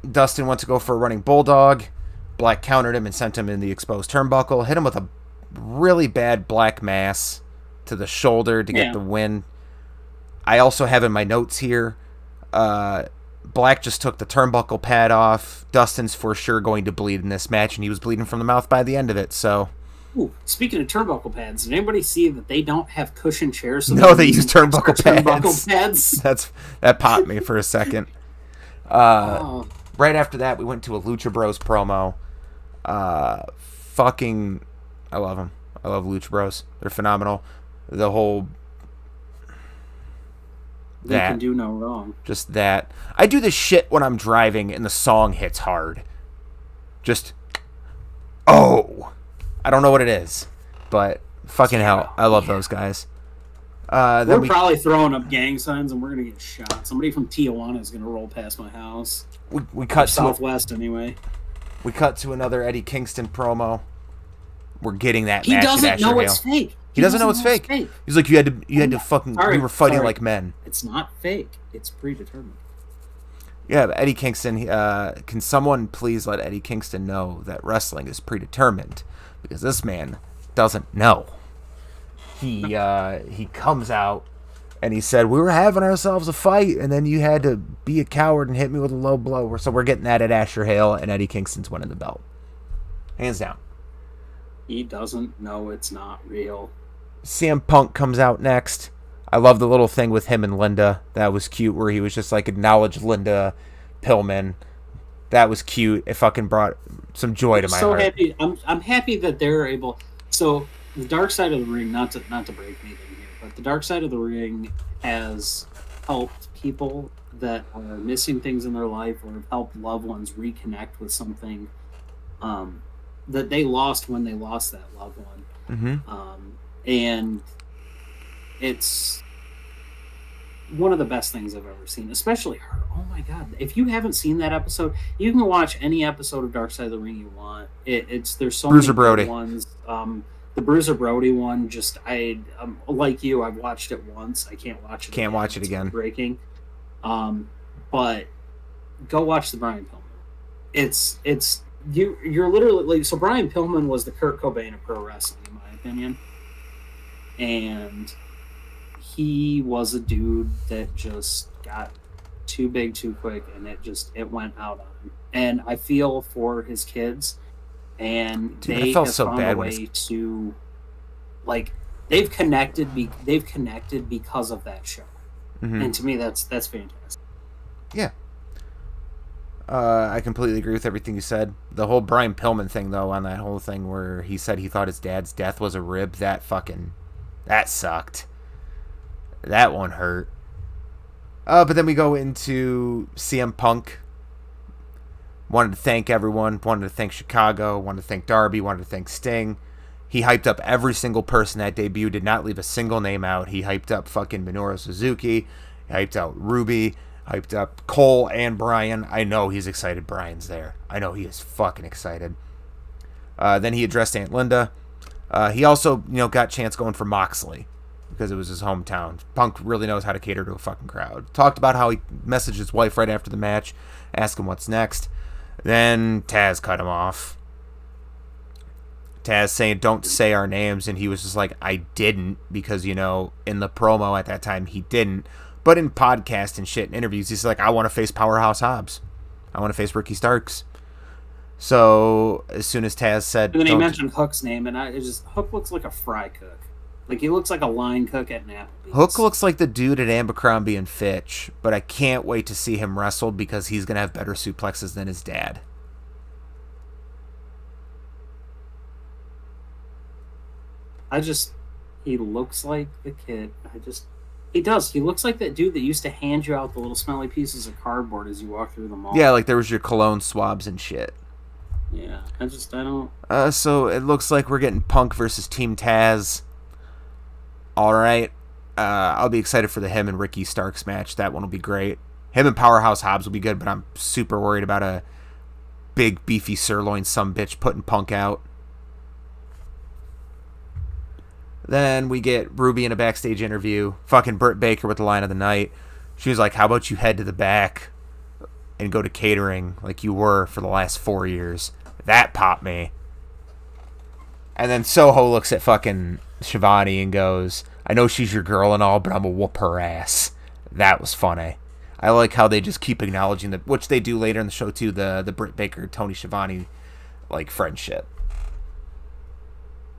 Dustin went to go for a running bulldog. Black countered him and sent him in the exposed turnbuckle. Hit him with a really bad black mass to the shoulder to get the win. I also have in my notes here, Black just took the turnbuckle pad off. Dustin's for sure going to bleed in this match, and he was bleeding from the mouth by the end of it, so... Ooh, speaking of turnbuckle pads, did anybody see that they don't have cushion chairs? So no, they use turnbuckle pads. That popped me for a second. Right after that, we went to a Lucha Bros promo. I love them. I love Lucha Bros. They're phenomenal. The whole... They can do no wrong. Just that. I do this shit when I'm driving and the song hits hard. Just... Oh! I don't know what it is, but fucking hell, I love those guys. We're probably throwing up gang signs and we're gonna get shot. Somebody from Tijuana is gonna roll past my house. We cut to Southwest anyway. We cut to another Eddie Kingston promo. We're getting that. He doesn't know it's fake. He doesn't know it's fake. He's like, you had to fucking. We were fighting like men. It's not fake. It's predetermined. Yeah, but Eddie Kingston. Can someone please let Eddie Kingston know that wrestling is predetermined? Because this man doesn't know. He comes out and he said, we were having ourselves a fight and then you had to be a coward and hit me with a low blow. So we're getting that at Asher Hale and Eddie Kingston's winning the belt. Hands down. He doesn't know it's not real. CM Punk comes out next. I love the little thing with him and Linda. That was cute where he was just like, acknowledge Linda Pillman. That was cute. It fucking brought some joy to my heart. Happy. I'm happy that they're able. So the dark side of the ring, not to break anything here, but the dark side of the ring has helped people that are missing things in their life or have helped loved ones reconnect with something that they lost when they lost that loved one. And it's one of the best things I've ever seen, especially her. Oh my god! If you haven't seen that episode, you can watch any episode of Dark Side of the Ring you want. There's so Bruiser many Brody good ones. The Bruiser Brody one, just like you, I've watched it once. I can't watch it. Can't watch it again. Breaking. But go watch the Brian Pillman. You're literally like, so Brian Pillman was the Kurt Cobain of pro wrestling, in my opinion, and he was a dude that just got too big too quick, and it went out on him. And I feel for his kids, and they have found a way to, like, they've connected because of that show. And to me, that's fantastic. Yeah. I completely agree with everything you said. The whole Brian Pillman thing, though, on that whole thing where he said he thought his dad's death was a rib, that sucked. That one hurt. But then we go into CM Punk. Wanted to thank everyone. Wanted to thank Chicago. Wanted to thank Darby. Wanted to thank Sting. He hyped up every single person that debuted. Did not leave a single name out. He hyped up fucking Minoru Suzuki. He hyped out Ruby. Hyped up Cole and Brian. I know he's excited Brian's there. I know he is fucking excited. Then he addressed Aunt Linda. He also, got chance going for Moxley because it was his hometown. Punk really knows how to cater to a fucking crowd. Talked about how he messaged his wife right after the match, asked him what's next. Then Taz cut him off. Taz saying, "Don't say our names," and he was just like, "I didn't," because, in the promo at that time, he didn't. But in podcast and shit and interviews, he's like, "I want to face Powerhouse Hobbs. I want to face Ricky Starks." So as soon as Taz said, and then he mentioned Hook's name, and Hook looks like a fry cook. Like, he looks like a line cook at an Applebee's. Hook looks like the dude at Abercrombie and Fitch, but I can't wait to see him wrestle because he's gonna have better suplexes than his dad. He looks like the kid. He does. He looks like that dude that used to hand you out the little smelly pieces of cardboard as you walk through the mall. Yeah, like there was your cologne swabs and shit. Yeah, I don't... So it looks like we're getting Punk versus Team Taz. Alright. I'll be excited for the him and Ricky Starks match. That one will be great. Him and Powerhouse Hobbs will be good, but I'm super worried about a big, beefy sirloin sumbitch putting Punk out. Then we get Ruby in a backstage interview. Fucking Britt Baker with the line of the night. She was like, "How about you head to the back and go to catering like you were for the last 4 years?" That popped me. And then Soho looks at fucking Shivani and goes, "I know she's your girl and all, but I'm gonna whoop her ass." That was funny. I like how they just keep acknowledging that, which they do later in the show too, the Britt Baker, Tony Schiavone, like, friendship.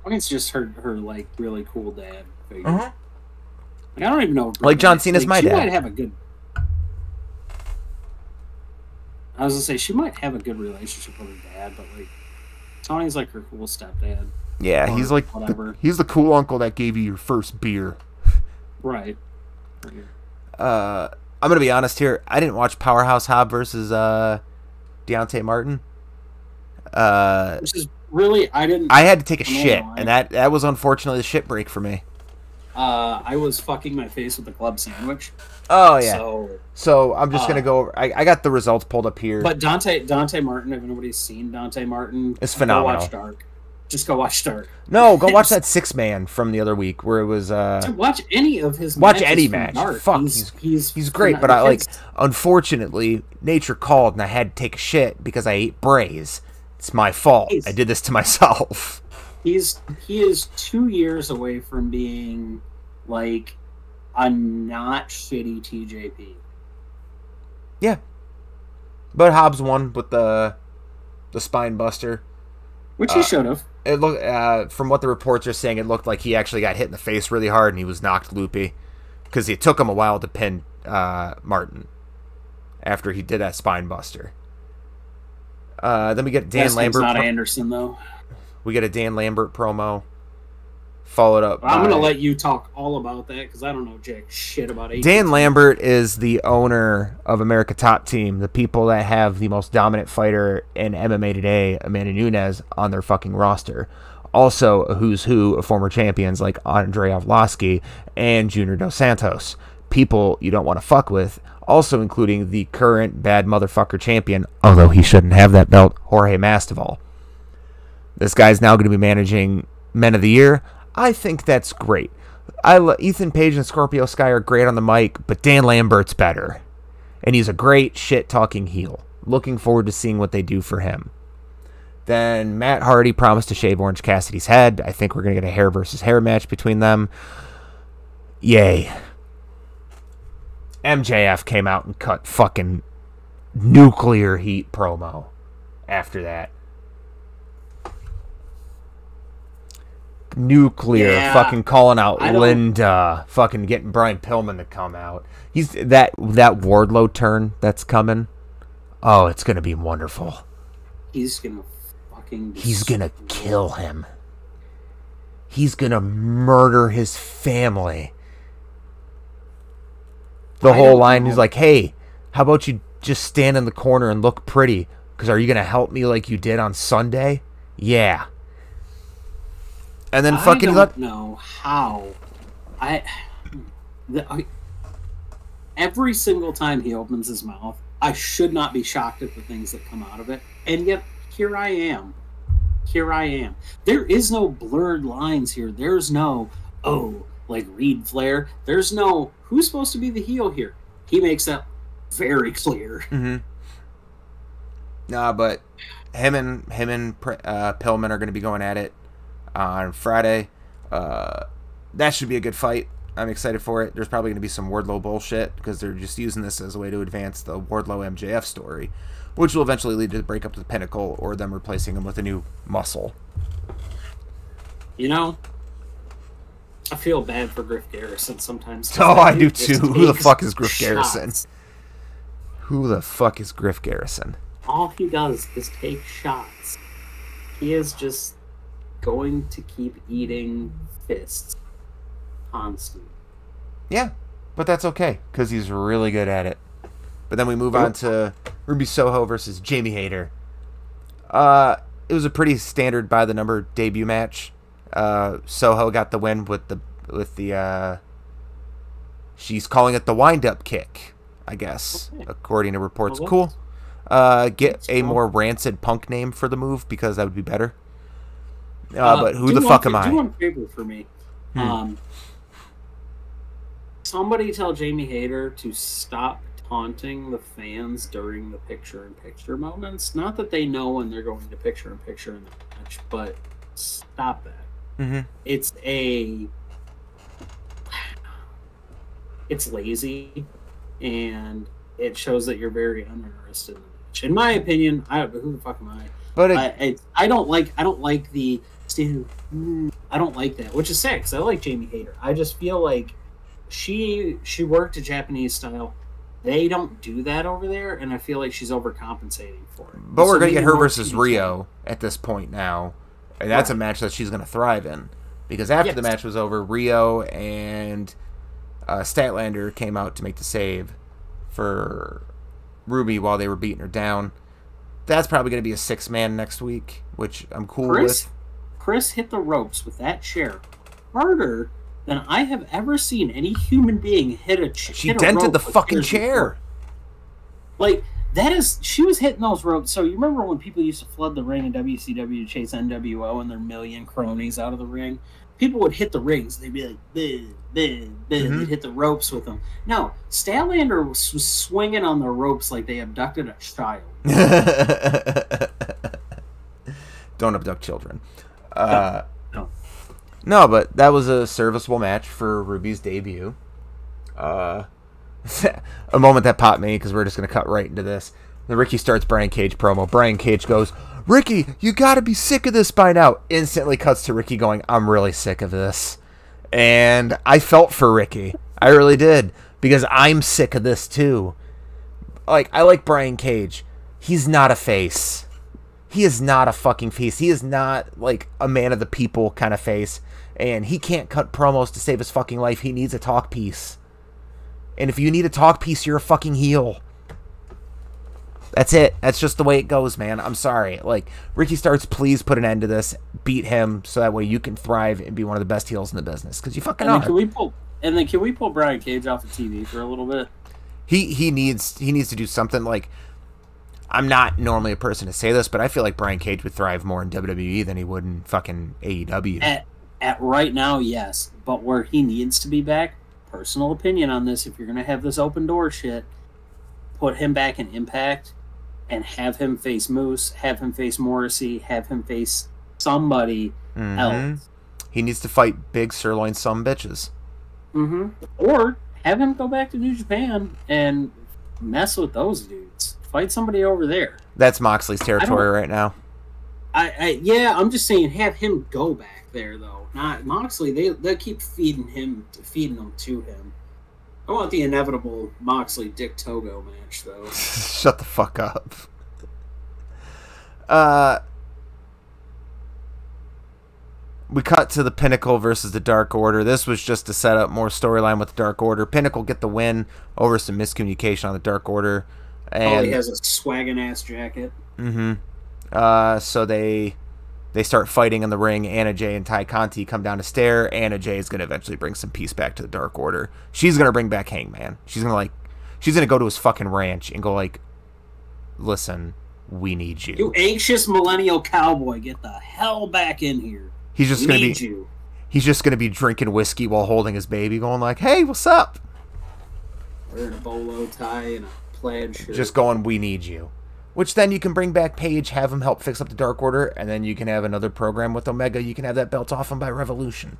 I think it's just her like, really cool dad figure. Like, I don't even know. Like John Cena's my dad. She might have a good... I was gonna say, she might have a good relationship with her dad, but, like, Tony's like her cool stepdad. Yeah, he's like whatever. He's the cool uncle that gave you your first beer. Right. I'm gonna be honest here. I didn't watch Powerhouse Hobb versus Deontay Martin. Which is really, I had to take a shit, and that was unfortunately the shit break for me. I was fucking my face with a club sandwich. Oh yeah. So I'm just gonna go over. I got the results pulled up here. But Dante Martin, if anybody's seen Dante Martin, it's phenomenal. Go watch Dark. Just go watch Dark. No, go watch that 6-man from the other week where it was. Dude, watch any of his. Watch any match. Dark. Fuck, he's great. But I unfortunately, nature called, and I had to take a shit because I ate braise. It's my fault. I did this to myself. He is 2 years away from being like a not shitty TJP. Yeah, but Hobbs won with the spine buster, which he should have. It looked from what the reports are saying, it looked like he actually got hit in the face really hard and he was knocked loopy because it took him a while to pin Martin after he did that spine buster. Then we get Dan Lambert. Not Anderson though. We get a Dan Lambert promo. followed up I'm going to let you talk all about that because I don't know jack shit about it. Dan Lambert is the owner of America Top Team, the people that have the most dominant fighter in MMA today, Amanda Nunes, on their fucking roster. Also, a who's who of former champions like Andrei Arlovski and Junior Dos Santos. People you don't want to fuck with, also including the current bad motherfucker champion, although he shouldn't have that belt, Jorge Masvidal. This guy's now going to be managing Men of the Year. I think that's great. Ethan Page and Scorpio Sky are great on the mic, but Dan Lambert's better. And he's a great shit-talking heel. Looking forward to seeing what they do for him. Then Matt Hardy promised to shave Orange Cassidy's head. I think we're going to get a hair versus hair match between them. Yay. MJF came out and cut fucking nuclear heat promo after that. Nuclear, fucking calling out Linda, fucking getting Brian Pillman to come out. He's that Wardlow turn that's coming. Oh, it's going to be wonderful. He's going to kill him. He's going to murder his family. The whole line is like, hey, how about you just stand in the corner and look pretty? Because are you going to help me like you did on Sunday? Yeah. And then fucking... I don't know how. Every single time he opens his mouth, I should not be shocked at the things that come out of it. And yet, here I am. There is no blurred lines here. There's no, like Reed Flair. There's no, who's supposed to be the heel here? He makes that very clear. Mm-hmm. Nah, but him and Pillman are going to be going at it on Friday. That should be a good fight. I'm excited for it. There's probably going to be some Wardlow bullshit because they're just using this as a way to advance the Wardlow MJF story, which will eventually lead to the breakup of the Pinnacle or them replacing him with a new muscle. You know, I feel bad for Griff Garrison sometimes. Oh, I do too. Who the fuck is Griff Garrison? Who the fuck is Griff Garrison? All he does is take shots. He is just going to keep eating fists constantly. Yeah, but that's okay because he's really good at it. But then we move on to Ruby Soho versus Jamie Hayter. It was a pretty standard by the number debut match. Soho got the win with the she's calling it the wind up kick, I guess, according to reports. Cool. Get a more rancid Punk name for the move because that would be better. But who the fuck am I? Do one favor for me. Somebody tell Jamie Hayter to stop taunting the fans during the picture-in-picture moments. Not that they know when they're going to picture-in-picture in the match, but stop that. Mm-hmm. It's lazy, and it shows that you're very uninterested in the match. In my opinion, who the fuck am I? But I don't like the I don't like that, which is sad because I like Jamie Hayter. I just feel like she worked a Japanese style. They don't do that over there, and I feel like she's overcompensating for it. But we're going to get her versus Rio at this point now. And that's a match that she's going to thrive in. Because after the match was over, Rio and Statlander came out to make the save for Ruby while they were beating her down. That's probably going to be a 6-man next week, which I'm cool with. Chris hit the ropes with that chair harder than I have ever seen any human being hit a chair. She dented the fucking chair. Like, she was hitting those ropes. So you remember when people used to flood the ring in WCW to chase NWO and their million cronies out of the ring? People would hit the rings. They'd be like, bid, bid, bid. They'd hit the ropes with them. No, Statlander was swinging on the ropes like they abducted a child. Don't abduct children. No, but that was a serviceable match for Ruby's debut. A moment that popped me because we're just going to cut right into this. Then Ricky starts Brian Cage promo. Brian Cage goes, "Ricky, you got to be sick of this by now." Instantly cuts to Ricky going, "I'm really sick of this." And I felt for Ricky. I really did. Because I'm sick of this too. Like, I like Brian Cage. He's not a face. He is not a fucking face. He is not, like, a man of the people kind of face. And he can't cut promos to save his fucking life. He needs a talk piece. And if you need a talk piece, you're a fucking heel. That's it. That's just the way it goes, man. I'm sorry. Like, Ricky Starks, please put an end to this. Beat him so that way you can thrive and be one of the best heels in the business. Because you fucking are. Can we pull Brian Cage off the TV for a little bit? He needs to do something. Like, I'm not normally a person to say this, but I feel like Brian Cage would thrive more in WWE than he would in fucking AEW. At right now, yes. But where he needs to be back, personal opinion on this, if you're going to have this open door shit, put him back in Impact and have him face Moose, have him face Morrissey, have him face somebody else. He needs to fight big sirloin bitches. Or have him go back to New Japan and mess with those dudes. Fight somebody over there. That's Moxley's territory right now. I'm just saying, have him go back there though. Not Moxley. They keep feeding them to him. I want the inevitable Moxley Dick Togo match though. Shut the fuck up. We cut to the Pinnacle versus the Dark Order. This was just to set up more storyline with the Dark Order. Pinnacle get the win over some miscommunication on the Dark Order. And he has a swaggin' ass jacket. So they start fighting in the ring. Anna Jay and Ty Conti come down a stair. Anna Jay is going to eventually bring some peace back to the Dark Order. She's going to bring back Hangman. She's going to go to his fucking ranch and go like, listen, we need you. You anxious millennial cowboy, get the hell back in here. He's just going to be drinking whiskey while holding his baby, going like, hey, what's up? Wearing a bolo tie and a plaid shirt. Just going, we need you. Which then you can bring back Paige, have him help fix up the Dark Order, and then you can have another program with Omega. You can have that belt off him by Revolution.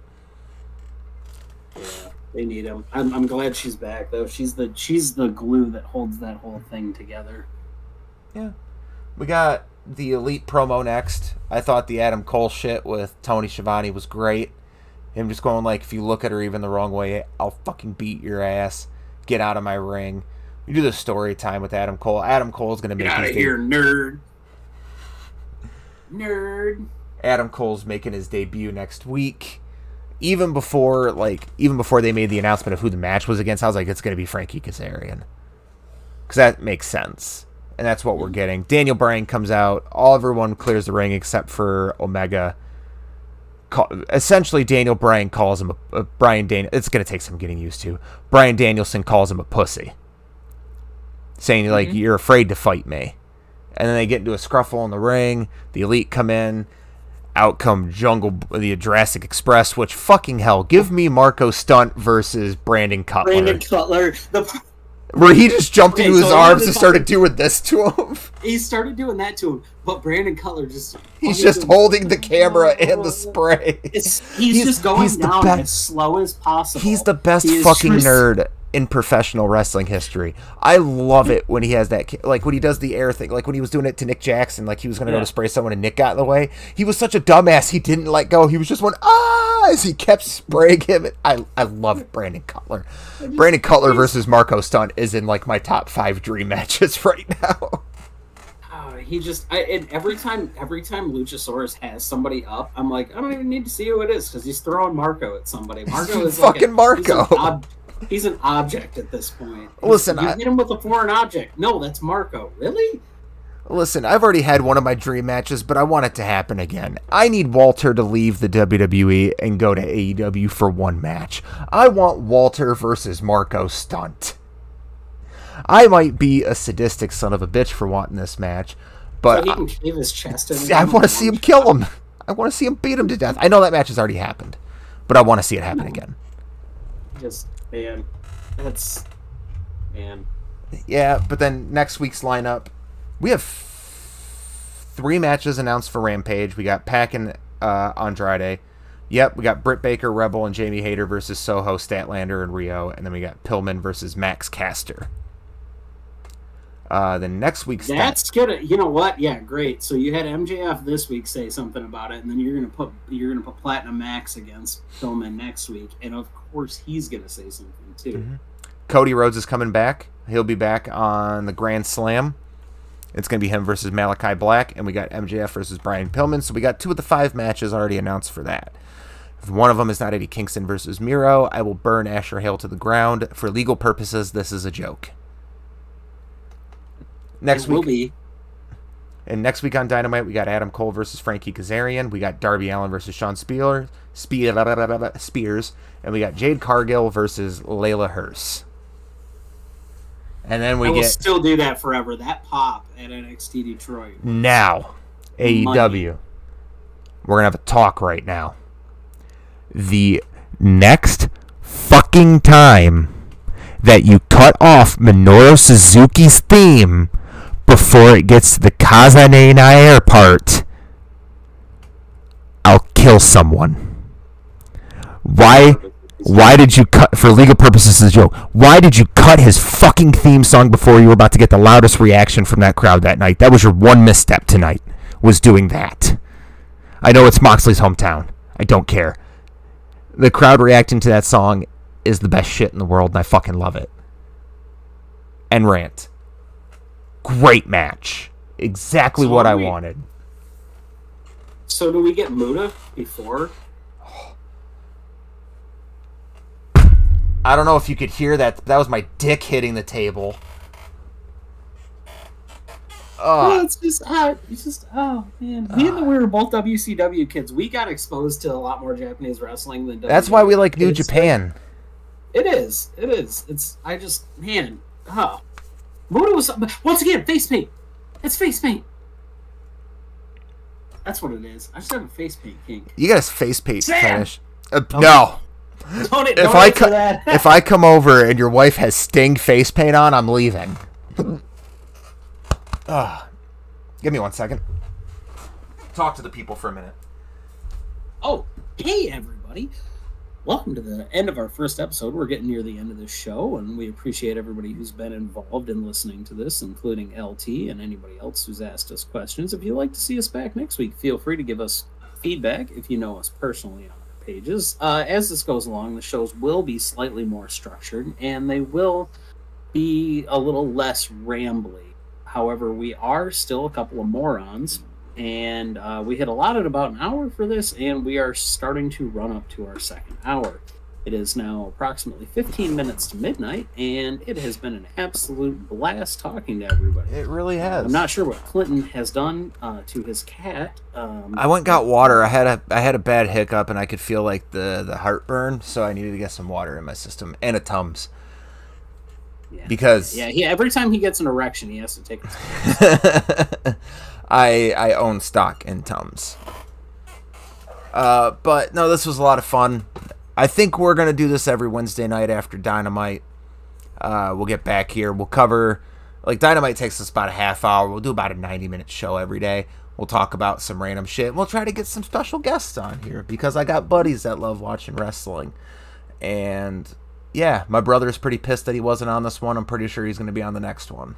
Yeah, they need him. I'm glad she's back though. She's the glue that holds that whole thing together. Yeah, we got the Elite promo next. I thought the Adam Cole shit with Tony Schiavone was great. Him just going like, if you look at her even the wrong way, I'll fucking beat your ass. Get out of my ring. We do the story time with Adam Cole. Adam Cole's going to make his debut. Get out of here, nerd. Adam Cole's making his debut next week. Even before they made the announcement of who the match was against, I was like, it's going to be Frankie Kazarian. Because that makes sense. And that's what we're getting. Daniel Bryan comes out. Everyone clears the ring except for Omega. Essentially, Daniel Bryan calls him it's going to take some getting used to. Bryan Danielson calls him a pussy. Saying, like, you're afraid to fight me. And then they get into a scruffle in the ring. The Elite come in. Out come the Jurassic Express, which, fucking hell, give me Marco Stunt versus Brandon Cutler. Where he just jumped into his arms and started doing this to him. He started doing that to him, but Brandon Cutler He's just holding the camera and the spray. He's just going down as slow as possible. He's the best fucking nerd in professional wrestling history. I love it when he has that, like when he does the air thing, like when he was doing it to Nick Jackson, like he was going to go to spray someone and Nick got in the way. He was such a dumbass, he didn't let go. He was just going, as he kept spraying him. I love Brandon Cutler. Brandon Cutler versus Marco Stunt is in like my top 5 dream matches right now. And every time Luchasaurus has somebody up, I'm like, I don't even need to see who it is because he's throwing Marco at somebody. Marco is fucking Marco. He's an object at this point. Listen, you hit him with a foreign object. No, that's Marco. Really? Listen, I've already had one of my dream matches, but I want it to happen again. I need Walter to leave the WWE and go to AEW for one match. I want Walter versus Marco Stunt. I might be a sadistic son of a bitch for wanting this match, but so he can shave his chest in. I want to see him kill him. I want to see him beat him to death. I know that match has already happened, but I want to see it happen again. Man. Yeah, but then next week's lineup, we have 3 matches announced for Rampage. We got Pac and Andrade. Yep, we got Britt Baker, Rebel, and Jamie Hayter versus Soho, Statlander, and Rio. And then we got Pillman versus Max Caster. Then next week's... That's good. You know what? Yeah, great. So you had MJF this week say something about it, and then you're gonna put Platinum Max against Pillman next week, and of course he's gonna say something too. Cody Rhodes is coming back. He'll be back on the Grand Slam. It's going to be him versus Malachi Black, and we got MJF versus Brian Pillman. So we got 2 of the 5 matches already announced for that. If one of them is not Eddie Kingston versus Miro, I will burn Asher Hale to the ground. For legal purposes, this is a joke. Next week on Dynamite, we got Adam Cole versus Frankie Kazarian. We got Darby Allin versus Sean Spears. And we got Jade Cargill versus Layla Hurst. And then we will still do that forever. That pop at NXT Detroit. Now, AEW. We're going to have a talk right now. The next fucking time that you cut off Minoru Suzuki's theme before it gets to the Kazane Nair part, I'll kill someone. Why did you cut, for legal purposes, this is a joke, why did you cut his fucking theme song before you were about to get the loudest reaction from that crowd that night? That was your one misstep tonight, was doing that. I know it's Moxley's hometown. I don't care. The crowd reacting to that song is the best shit in the world, and I fucking love it. And rant. Great match. Exactly what I wanted. So do we get Muta before? I don't know if you could hear that. That was my dick hitting the table. It's just, oh man. We were both WCW kids. We got exposed to a lot more Japanese wrestling than That's why we like New Japan. It is. Muta was, once again, face paint. It's face paint. That's what it is. I just have a face paint kink. You got a face paint finish. Okay. No. If I come over and your wife has Sting face paint on, I'm leaving. Give me 1 second. Talk to the people for a minute. Oh, hey everybody. Welcome to the end of our first episode. We're getting near the end of this show, and we appreciate everybody who's been involved in listening to this, including LT and anybody else who's asked us questions. If you'd like to see us back next week, feel free to give us feedback if you know us personally on our pages. As this goes along, the shows will be slightly more structured, and they will be a little less rambly. However, we are still a couple of morons, and we had allotted about an hour for this, and we are starting to run up to our second hour. It is now approximately 15 minutes to midnight, and it has been an absolute blast talking to everybody. It really has. I'm not sure what Clinton has done to his cat. I went and got water. I had a bad hiccup, and I could feel like the heartburn, so I needed to get some water in my system and a Tums. Yeah. Because every time he gets an erection, he has to take a I own stock in Tums. But no, this was a lot of fun. I think we're gonna do this every Wednesday night after Dynamite. We'll get back here. We'll cover, like, Dynamite takes us about a half hour. We'll do about a 90-minute show every day. We'll talk about some random shit. We'll try to get some special guests on here because I got buddies that love watching wrestling. And yeah, my brother's pretty pissed that he wasn't on this one. I'm pretty sure he's gonna be on the next one.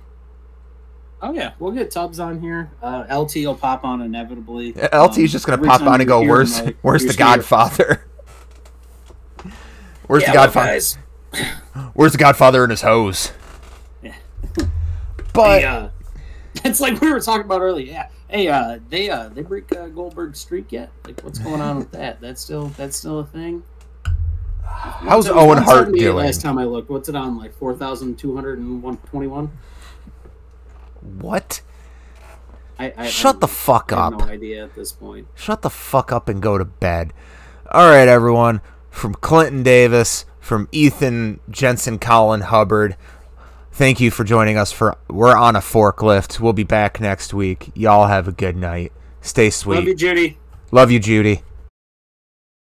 Oh yeah, we'll get Tubbs on here. LT will pop on inevitably. LT's just gonna pop on and go, "Where's the Godfather? Where's the Godfather? Guys. Where's the Godfather and his hose?" Yeah. But it's like we were talking about earlier. Yeah. Hey, they break Goldberg's streak yet? Like, what's going on with that? That's still a thing. How's Owen Hart doing? Last time I looked, what's it on? Like 4,221. What? Shut the fuck up. I have no idea at this point. Shut the fuck up and go to bed. All right, everyone. From Clinton Davis, from Ethan Jensen, Colin Hubbard, thank you for joining us. We're on a forklift. We'll be back next week. Y'all have a good night. Stay sweet. Love you, Judy. Love you, Judy.